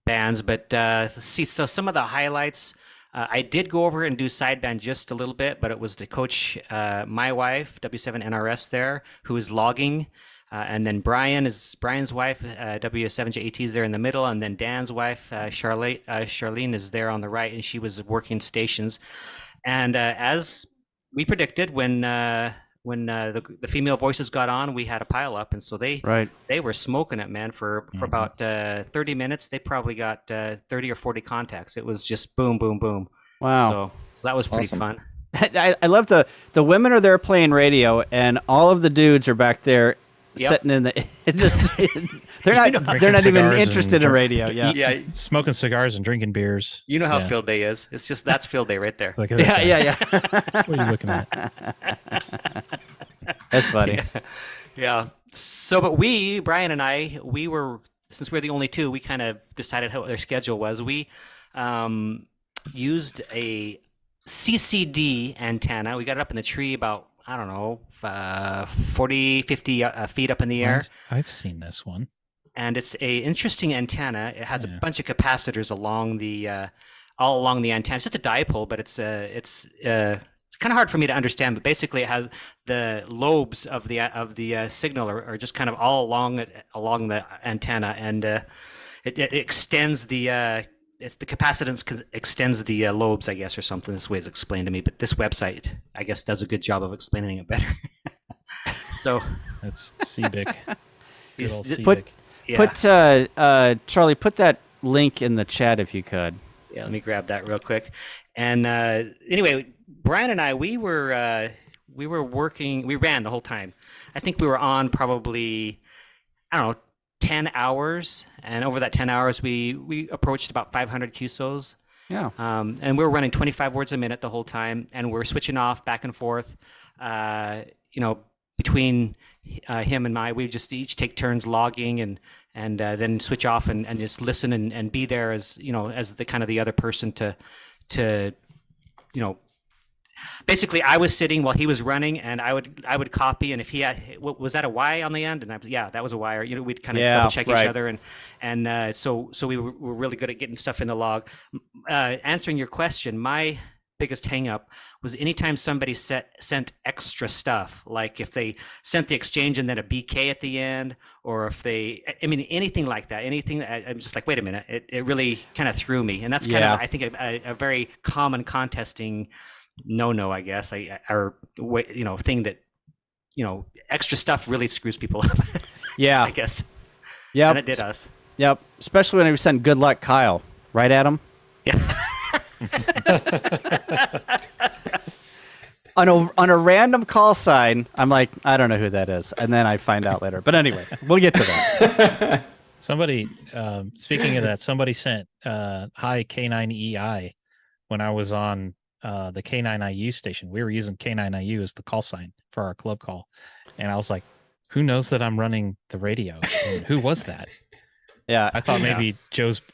bands. But let's see, so some of the highlights, I did go over and do sideband just a little bit, but it was the coach, my wife, W7NRS there, who is logging, and then Brian's wife, W7JAT is there in the middle, and then Dan's wife, Charlene is there on the right, and she was working stations. And as we predicted, when the female voices got on, we had a pile up, and so they were smoking it, man, for about 30 minutes. They probably got 30 or 40 contacts. It was just boom, boom, boom. Wow. So that was pretty Awesome. fun. I love the women are there playing radio, and all of the dudes are back there sitting in the. It just they're not even interested in radio. Yeah, Yeah. Smoking cigars and drinking beers. You know how field day is. It's just that's field day right there. Look at that guy. yeah. What are you looking at? That's funny. Yeah. So, but Brian and I, since we're the only two, we kind of decided what their schedule was. We used a CCD antenna. We got it up in the tree about, I don't know, 40, 50 feet up in the air. I've seen this one. And it's a interesting antenna. It has a bunch of capacitors all along the antenna. It's just a dipole, but it's kind of hard for me to understand. But basically, it has the lobes of the signal are just kind of all along the antenna, and it extends the capacitance extends the lobes, I guess, or something. This way it's explained to me. But this website, I guess, does a good job of explaining it better. So that's CBIC. Good old put CBIC. Charlie, put that link in the chat if you could. Yeah, let me grab that real quick. And anyway, Brian and I, we were working. We ran the whole time. I think we were on probably, I don't know, 10 hours. And over that 10 hours, we approached about 500 QSOs. Yeah. And we were running 25 words a minute the whole time, and we're switching off back and forth. Between him and I, we just each take turns logging and then switch off and just listen and be there as as the kind of the other person to basically I was sitting while he was running, and I would copy, and if he had, was that a Y on the end, and that was a Y, or we'd kind of double check each other, and so we were really good at getting stuff in the log. Answering your question, my biggest hang up was anytime somebody sent extra stuff, like if they sent the exchange and then a BK at the end, or if anything like that, I'm just like, wait a minute, it really kind of threw me. And that's kind of, I think, a very common contesting no, I guess, thing that, extra stuff really screws people up. Yeah. I guess. Yeah. And it did us. Yep. Especially when we sent good luck Kyle, right, Adam? Yeah. on a random call sign, I'm like, I don't know who that is, and then I find out later. But anyway, we'll get to that. Somebody, speaking of that, somebody sent hi K9EI when I was on the K9IU station. We were using K9IU as the call sign for our club call, and I was like, who knows that I'm running the radio? And who was that? Yeah, I thought maybe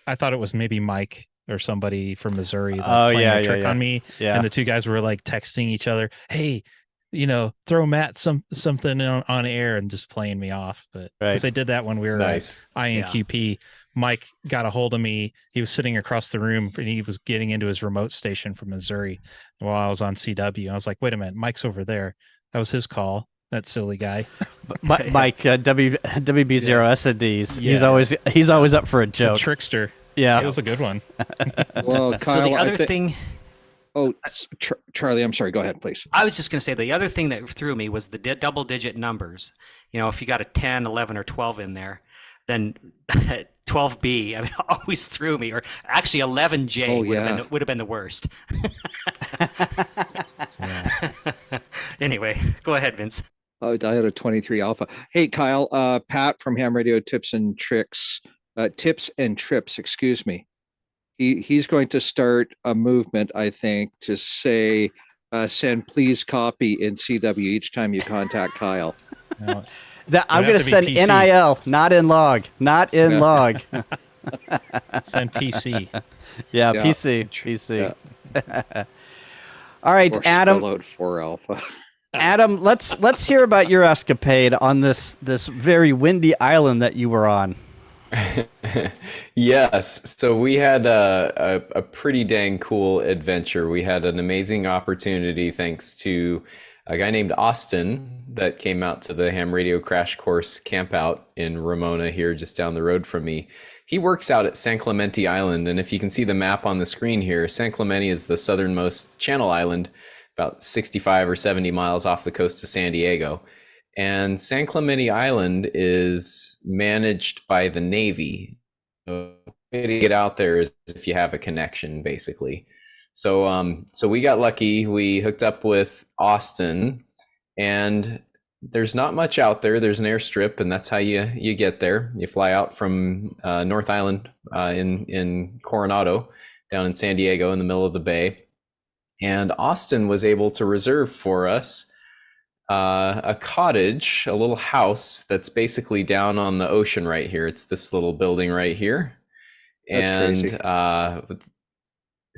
I thought it was maybe Mike or somebody from Missouri playing a trick on me. Yeah. And the two guys were like texting each other, hey, throw Matt something on air, and just playing me off. But because they did that when we were INQP, Mike got a hold of me. He was sitting across the room, and he was getting into his remote station from Missouri while I was on CW. I was like, wait a minute, Mike's over there. That was his call. That silly guy. Mike, WB0SDs. Yeah. He's always up for a joke. A trickster. Yeah, it was a good one. Well, Kyle, so the other thing. Oh, Charlie, I'm sorry. Go ahead, please. I was just going to say the other thing that threw me was the double-digit numbers. If you got a 10, 11, or 12 in there, then 12B always threw me. Or actually, 11J would have been the worst. Anyway, go ahead, Vince. Oh, I had a 23 Alpha. Hey, Kyle. Pat from Ham Radio Tips and Trips. Excuse me. He's going to start a movement, I think, to say, send please copy in CW each time you contact Kyle. No, I'm going to send PC. NIL, not in log. Not in log. Send PC. Yeah, PC. Yeah. All right, or Adam. Spell out 4 Alpha. Adam, let's hear about your escapade on this very windy island that you were on. Yes. So we had a pretty dang cool adventure. We had an amazing opportunity thanks to a guy named Austin that came out to the Ham Radio Crash Course camp out in Ramona here just down the road from me. He works out at San Clemente Island, and if you can see the map on the screen here, San Clemente is the southernmost Channel Island, about 65 or 70 miles off the coast of San Diego. And San Clemente Island is managed by the Navy. So the way to get out there is if you have a connection, basically. So we got lucky. We hooked up with Austin, and there's not much out there. There's an airstrip, and that's how you get there. You fly out from North Island in Coronado, down in San Diego, in the middle of the bay. And Austin was able to reserve for us a cottage, a little house that's basically down on the ocean right here. It's this little building right here. That's crazy.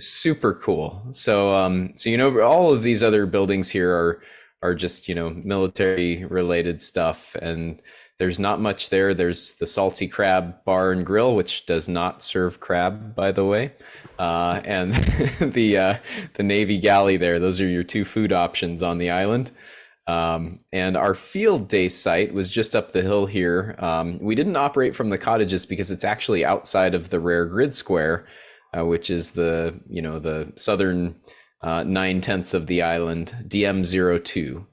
Super cool. So all of these other buildings here are just military related stuff, and there's not much there. There's the Salty Crab Bar and Grill, which does not serve crab, by the way, and the Navy Galley there. Those are your two food options on the island. And our field day site was just up the hill here. We didn't operate from the cottages because it's actually outside of the rare grid square, which is the southern 9/10 of the island, DM02.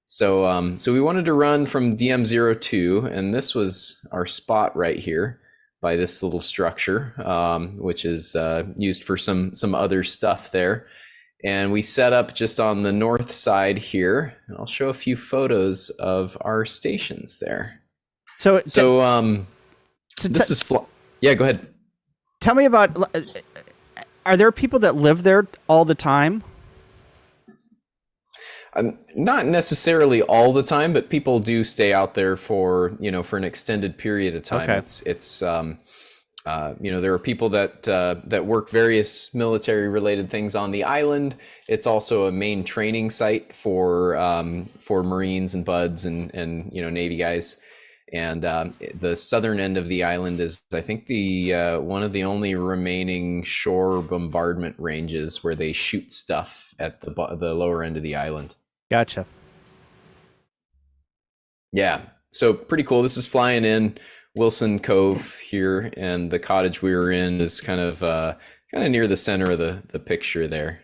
So we wanted to run from DM02, and this was our spot right here by this little structure, which is used for some other stuff there. And we set up just on the north side here, and I'll show a few photos of our stations there. Yeah, go ahead. Tell me about, are there people that live there all the time? Not necessarily all the time, but people do stay out there for an extended period of time. Okay. It's there are people that work various military related things on the island. It's also a main training site for Marines and buds and Navy guys. And the southern end of the island is, I think, the one of the only remaining shore bombardment ranges where they shoot stuff at the lower end of the island. Gotcha. Yeah, so pretty cool. This is flying in Wilson Cove here, and the cottage we were in is kind of near the center of the picture there.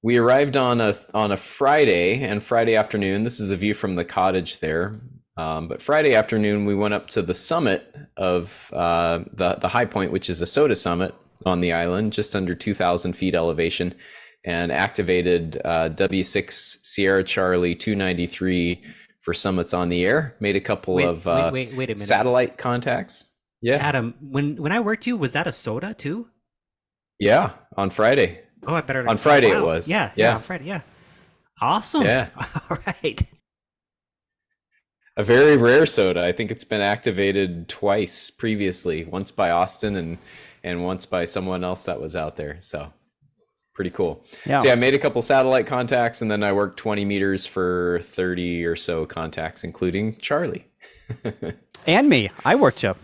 We arrived on a Friday, and Friday afternoon. This is the view from the cottage there. But Friday afternoon, we went up to the summit of the high point, which is a soda summit on the island, just under 2,000 feet elevation, and activated W6 Sierra Charlie 293 for summits on the air. Made a couple of wait a minute. Satellite contacts. Yeah, Adam, when I worked you, was that a soda too? Yeah, on Friday. Oh, I better. On Friday wow. It was. Yeah, on Friday. Yeah. Awesome. Yeah. All right. A very rare soda. I think it's been activated twice previously, once by Austin and once by someone else that was out there. So pretty cool. Yeah. So I made a couple satellite contacts, and then I worked 20 meters for 30 or so contacts, including Charlie. And me. I worked you.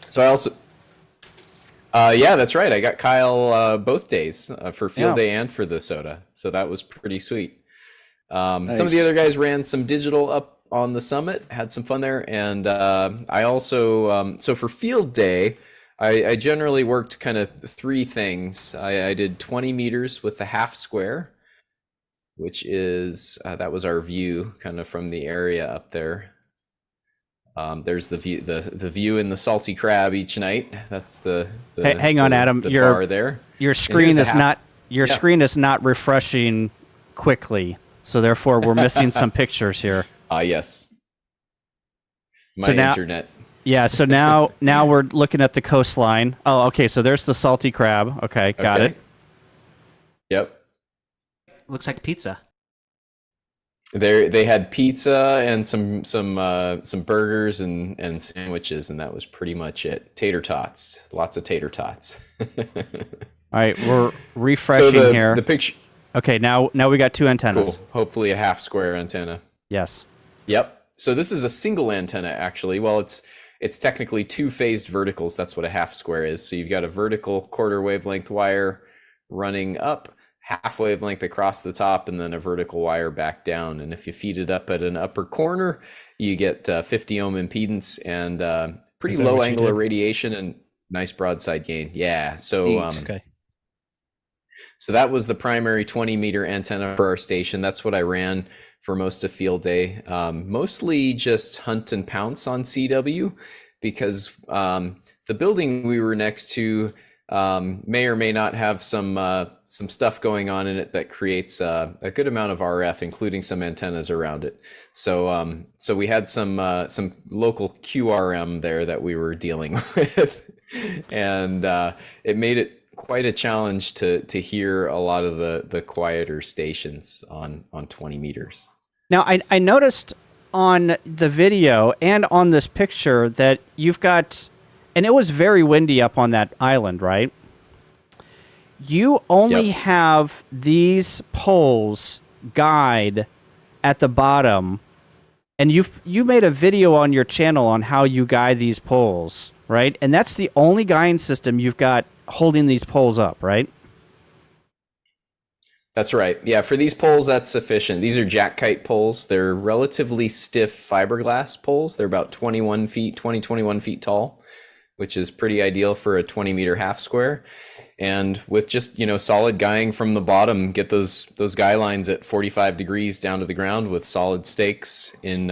So I also, yeah, that's right. I got Kyle both days for field day and for the soda. So that was pretty sweet. Nice. Some of the other guys ran some digital up on the summit, had some fun there. And I also, so for field day, I generally worked kind of three things. I did 20 meters with the half square, which is, that was our view kind of from the area up there. There's the view, the view in the Salty Crab each night. That's the Hang on, Adam. The your bar there. Your screen is not screen is not refreshing quickly, so therefore we're missing some pictures here. Yes. My So now- internet. Yeah, so now we're looking at the coastline. Oh, okay, so there's the Salty Crab. Okay, got Okay. it. Yep. Looks like pizza. They had pizza and some burgers and sandwiches, and that was pretty much it. Tater tots, lots of tater tots. All right, we're refreshing so here. the picture. Okay, now we got two antennas. Cool. Hopefully a half square antenna. Yes. Yep. So this is a single antenna actually. Well, it's technically two phased verticals. That's what a half square is. So you've got a vertical quarter wavelength wire running up, half wavelength across the top, and then a vertical wire back down. And if you feed it up at an upper corner, you get 50 ohm impedance and pretty Is that low what you angular did? radiation and nice broadside gain. Yeah. So Neat. Okay. so that was the primary 20 meter antenna for our station. That's what I ran for most of field day. Mostly just hunt and pounce on CW because the building we were next to may or may not have some stuff going on in it that creates a good amount of RF, including some antennas around it. So so we had some local QRM there that we were dealing with, and it made it quite a challenge to hear a lot of the quieter stations on 20 meters. Now, I noticed on the video and on this picture that you've got, and it was very windy up on that island, right? You only Yep. have these poles guide at the bottom, and you made a video on your channel on how you guide these poles, right? And that's the only guiding system you've got holding these poles up, right? That's right. Yeah, for these poles, that's sufficient. These are jack kite poles. They're relatively stiff fiberglass poles. They're about 21 feet tall, which is pretty ideal for a 20-meter half square. And with just, solid guying from the bottom, get those guy lines at 45 degrees down to the ground with solid stakes in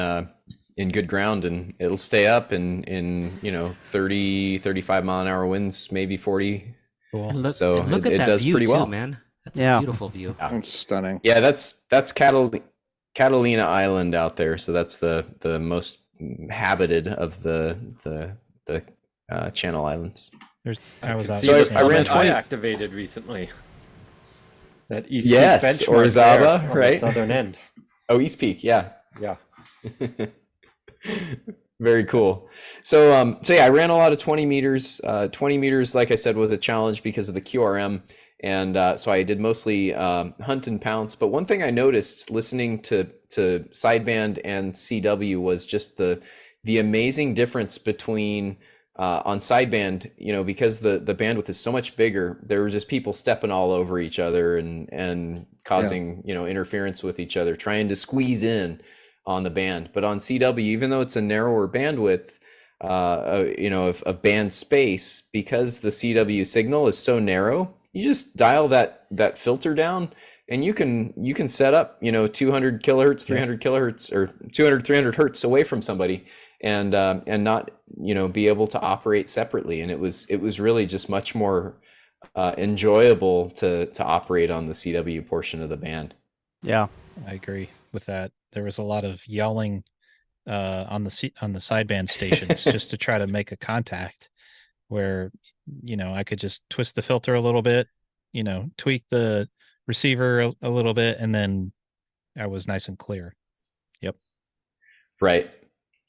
good ground, and it'll stay up in 30, 35 mile an hour winds, maybe 40. Cool. And look, So and look it at that does view pretty too, well. man. That's Yeah. a beautiful view. It's stunning. Yeah, that's Catalina Island out there. So that's the most habited of the Channel Islands. I was out See So there the I ran summit 20 activated recently. That East Yes, Peak or benchmark there Zaba, on the right? southern end. Oh, East Peak, yeah. Yeah. Very cool. So yeah, I ran a lot of 20 meters. 20 meters, like I said, was a challenge because of the QRM. And so I did mostly hunt and pounce. But one thing I noticed listening to sideband and CW was just the amazing difference between on sideband, because the bandwidth is so much bigger. There were just people stepping all over each other and causing interference with each other, trying to squeeze in on the band. But on CW, even though it's a narrower bandwidth, of band space, because the CW signal is so narrow, you just dial that filter down, and you can set up 200 kilohertz, 300 kilohertz, or 200, 300 hertz away from somebody, and not be able to operate separately. And it was really just much more enjoyable to operate on the CW portion of the band. Yeah. I agree with that. There was a lot of yelling on the sideband stations just to try to make a contact where, I could just twist the filter a little bit, tweak the receiver a little bit, and then I was nice and clear. Yep. Right.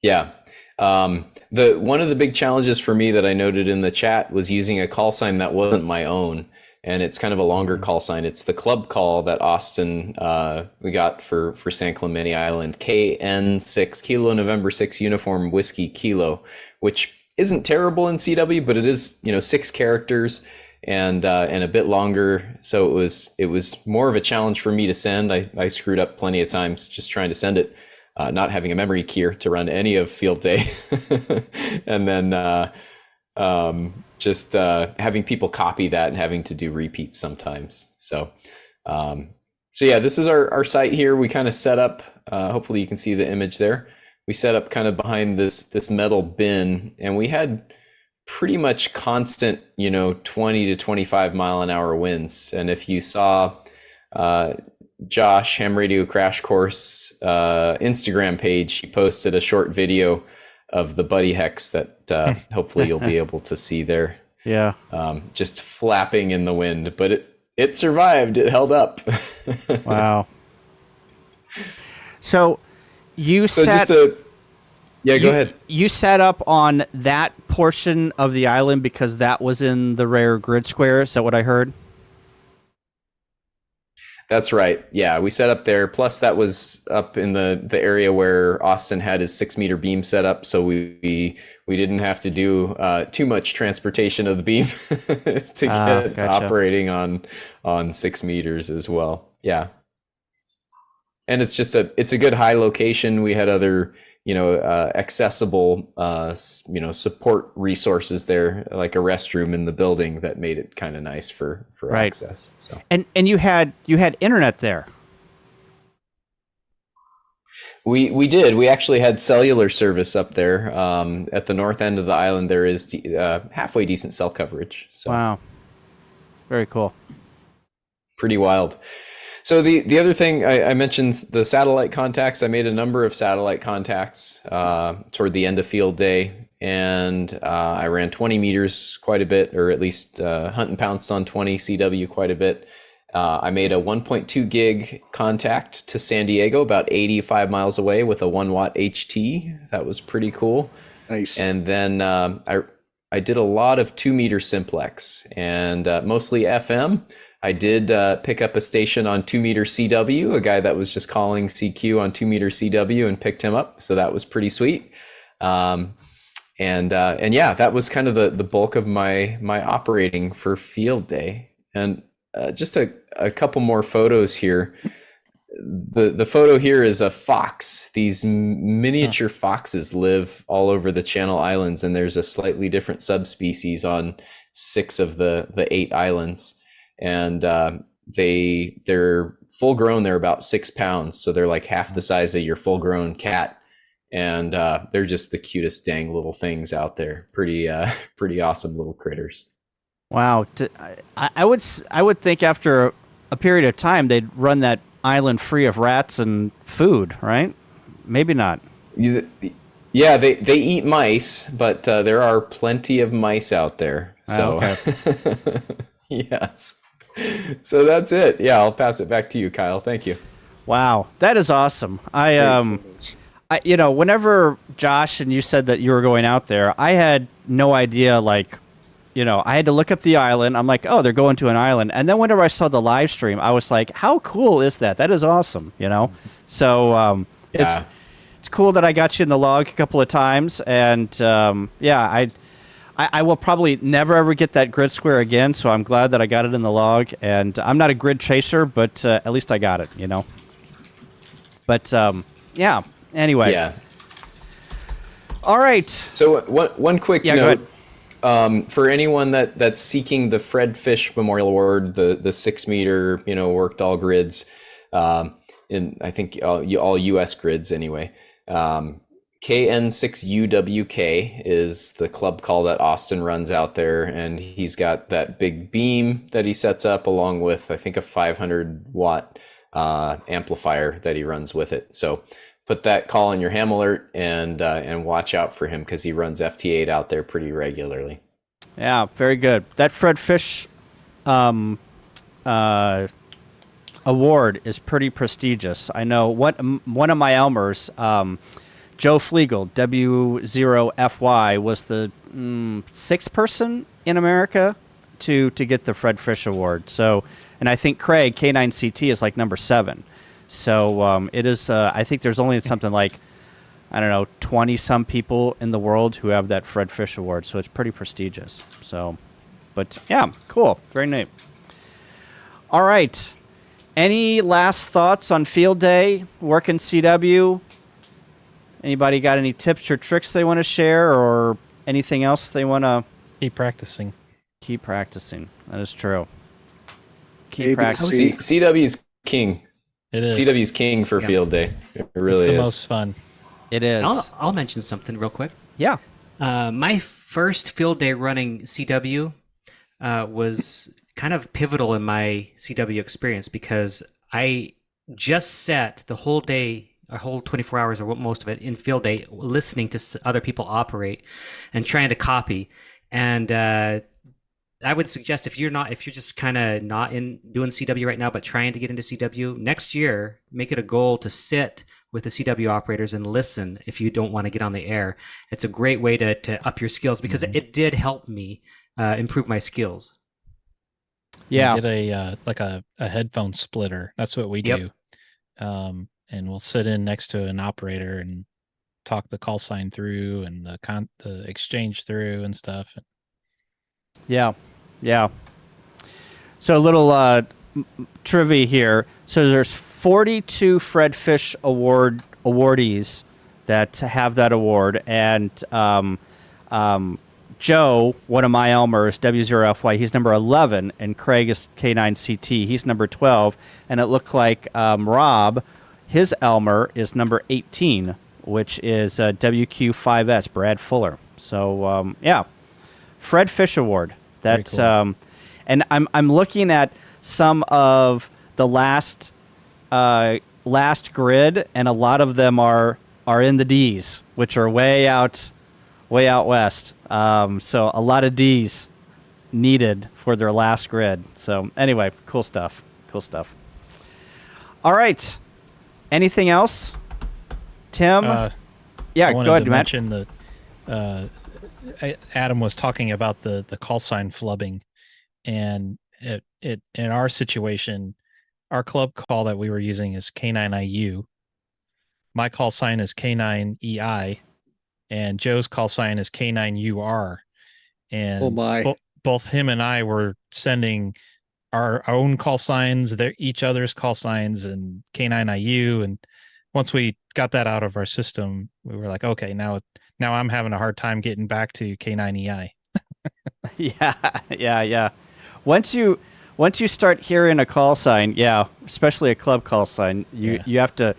Yeah. One of the big challenges for me that I noted in the chat was using a call sign that wasn't my own. And it's kind of a longer call sign. It's the club call that Austin we got for San Clemente Island, KN6, Kilo November 6 Uniform Whiskey Kilo, which isn't terrible in CW, but it is 6 characters and a bit longer. So it was more of a challenge for me to send. I screwed up plenty of times just trying to send it, not having a memory keyer to run any of Field Day, and then. Just having people copy that and having to do repeats sometimes. So yeah, this is our site here. We kind of set up, hopefully you can see the image there. We set up kind of behind this metal bin, and we had pretty much constant, 20 to 25 mile an hour winds. And if you saw Josh, Ham Radio Crash Course Instagram page, he posted a short video of the Buddy Hex that hopefully you'll be able to see there. Yeah. Just flapping in the wind, but it survived. It held up. Wow. So you So sat. go ahead. You set up on that portion of the island because that was in the rare grid square. Is that what I heard? That's right. Yeah, we set up there. Plus, that was up in the area where Austin had his 6-meter beam set up, so we didn't have to do too much transportation of the beam to get gotcha. operating on 6 meters as well. Yeah, and it's just it's a good high location. We had other accessible support resources there, like a restroom in the building that made it kind of nice for Right. access. So And you had internet there. we did. We actually had cellular service up there. At the north end of the island, there is halfway decent cell coverage. So Wow. Very cool. Pretty wild. So the other thing I mentioned, the satellite contacts. I made a number of satellite contacts toward the end of field day, and I ran 20 meters quite a bit, or at least hunt and pounce on 20 CW quite a bit. I made a 1.2 gig contact to San Diego, about 85 miles away, with a 1 watt HT. That was pretty cool. Nice. And then I did a lot of 2 meter simplex, and mostly FM. I did pick up a station on 2 meter CW, a guy that was just calling CQ on 2 meter CW, and picked him up. So that was pretty sweet. And yeah, that was kind of the bulk of my operating for field day. And just a couple more photos here. The photo here is a fox. These miniature foxes live all over the Channel Islands, and there's a slightly different subspecies on 6 of the 8 islands. And they're full grown. They're about 6 pounds, so they're like half the size of your full grown cat. And they're just the cutest dang little things out there. Pretty awesome little critters. Wow. I would think after a period of time they'd run that island free of rats and food, right? Maybe not. Yeah, they eat mice, but there are plenty of mice out there. So okay. Yes. So that's it. Yeah, I'll pass it back to you, Kyle. Thank you. Wow, that is awesome. Whenever Josh and you said that you were going out there, I had no idea. Like, I had to look up the island. I'm like, oh, they're going to an island. And then whenever I saw the live stream, I was like, how cool is that? That is awesome. So Yeah. it's cool that I got you in the log a couple of times, and I will probably never ever get that grid square again, so I'm glad that I got it in the log. And I'm not a grid chaser, but at least I got it, But yeah. Anyway. Yeah. All right. So one quick go note. For anyone that's seeking the Fred Fish Memorial Award, the 6 meter, worked all grids, in I think all U.S. grids anyway. KN6UWK is the club call that Austin runs out there, and he's got that big beam that he sets up along with, I think, a 500 watt amplifier that he runs with it. So put that call in your ham alert and watch out for him, because he runs FT8 out there pretty regularly. Yeah, very good. That Fred Fish award is pretty prestigious. I know one of my Elmers, Joe Flegel, W0FY, was the 6th person in America to get the Fred Fish Award. So, and I think Craig, K9CT, is like number 7. So it is, I think there's only something like, 20 some people in the world who have that Fred Fish Award. So it's pretty prestigious. So, but yeah, cool. Very neat. All right. Any last thoughts on field day, working CW? Anybody got any tips or tricks they want to share, or anything else they want to keep practicing? Keep practicing. That is true. Keep practicing. CW's king. It is. CW's king for field day. It really it's the is. most fun. It is. I'll mention something real quick. Yeah. My first field day running CW was kind of pivotal in my CW experience, because I just set the whole day, a whole 24 hours or most of it in field day, listening to other people operate and trying to copy. And I would suggest if you're just kind of not in doing CW right now, but trying to get into CW next year, make it a goal to sit with the CW operators and listen if you don't want to get on the air. It's a great way to up your skills, because it did help me improve my skills. Yeah. Get a headphone splitter. That's what we do. And we'll sit in next to an operator and talk the call sign through and the exchange through and stuff. Yeah. Yeah. So a little trivia here. So there's 42 Fred Fish awardees that have that award, and Joe, one of my Elmers, W0FY, he's number 11, and Craig is K9CT, he's number 12, and it looked like Rob, his Elmer is number 18, which is WQ5S, Brad Fuller. So, yeah, Fred Fish Award. That's cool. And I'm looking at some of the last grid, and a lot of them are in the D's, which are way out west. So a lot of D's needed for their last grid. So anyway, cool stuff. All right. Anything else, Tim? Yeah, I wanted go ahead, to Matt. mention that Adam was talking about the call sign flubbing, and it in our situation, our club call that we were using is K9IU. My call sign is K9EI, and Joe's call sign is K9UR. And Oh my. both him and I were sending our own call signs, each other's call signs, and K9IU. And once we got that out of our system, we were like, okay, now I'm having a hard time getting back to K9EI. Yeah. Once you start hearing a call sign, especially a club call sign, you have to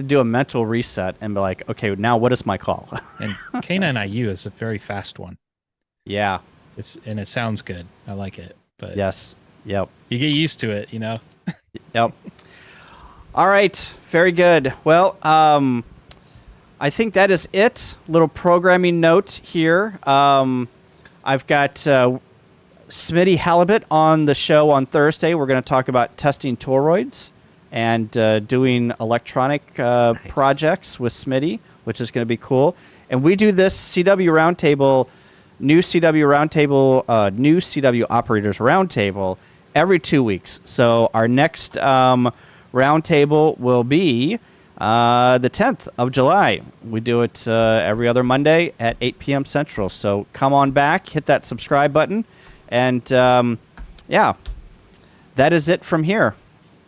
do a mental reset and be like, okay, now what is my call? And K9IU is a very fast one. Yeah. It sounds good. I like it. But yes. Yep. You get used to it, Yep. All right. Very good. Well, I think that is it. Little programming note here. I've got Smitty Halibut on the show on Thursday. We're going to talk about testing toroids and doing electronic projects with Smitty, which is going to be cool. And we do this CW Roundtable, new CW Operators Roundtable every 2 weeks. So our next roundtable will be the 10th of July. We do it every other Monday at 8 p.m. Central. So come on back, hit that subscribe button, and that is it from here.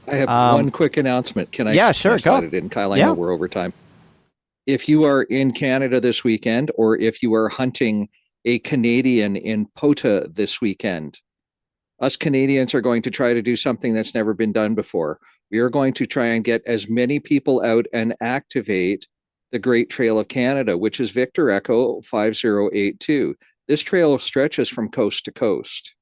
I have one quick announcement. Can I? Yeah, sure. Slide Go. it in, Kyle. I know we're over time. If you are in Canada this weekend, or if you are hunting a Canadian in POTA this weekend, us Canadians are going to try to do something that's never been done before. We are going to try and get as many people out and activate the Great Trail of Canada, which is Victor Echo 5082. This trail stretches from coast to coast.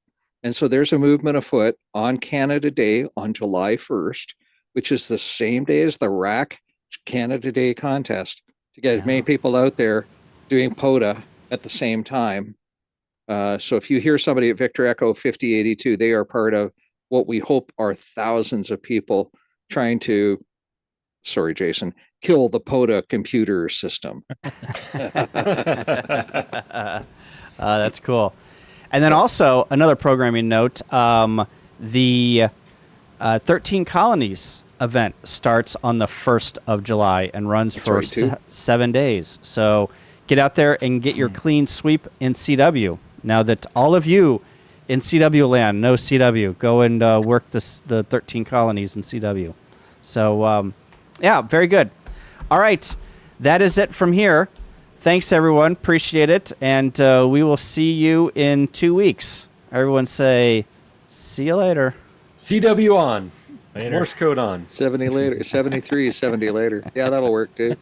And so there's a movement afoot on Canada Day on July 1st, which is the same day as the RAC Canada Day contest, to get as many people out there doing POTA at the same time. So if you hear somebody at Victor Echo 5082, they are part of what we hope are thousands of people trying to, sorry, Jason, kill the POTA computer system. That's cool. And then also another programming note, the 13 Colonies event starts on the 1st of July and runs for 7 days. So get out there and get your clean sweep in CW. Now that all of you in CW land know CW, go and work the 13 Colonies in CW. So, very good. All right. That is it from here. Thanks, everyone. Appreciate it. And we will see you in 2 weeks. Everyone say, see you later. CW on. Later. Morse code on. 70 later, 73, 70 later. Yeah, that'll work too.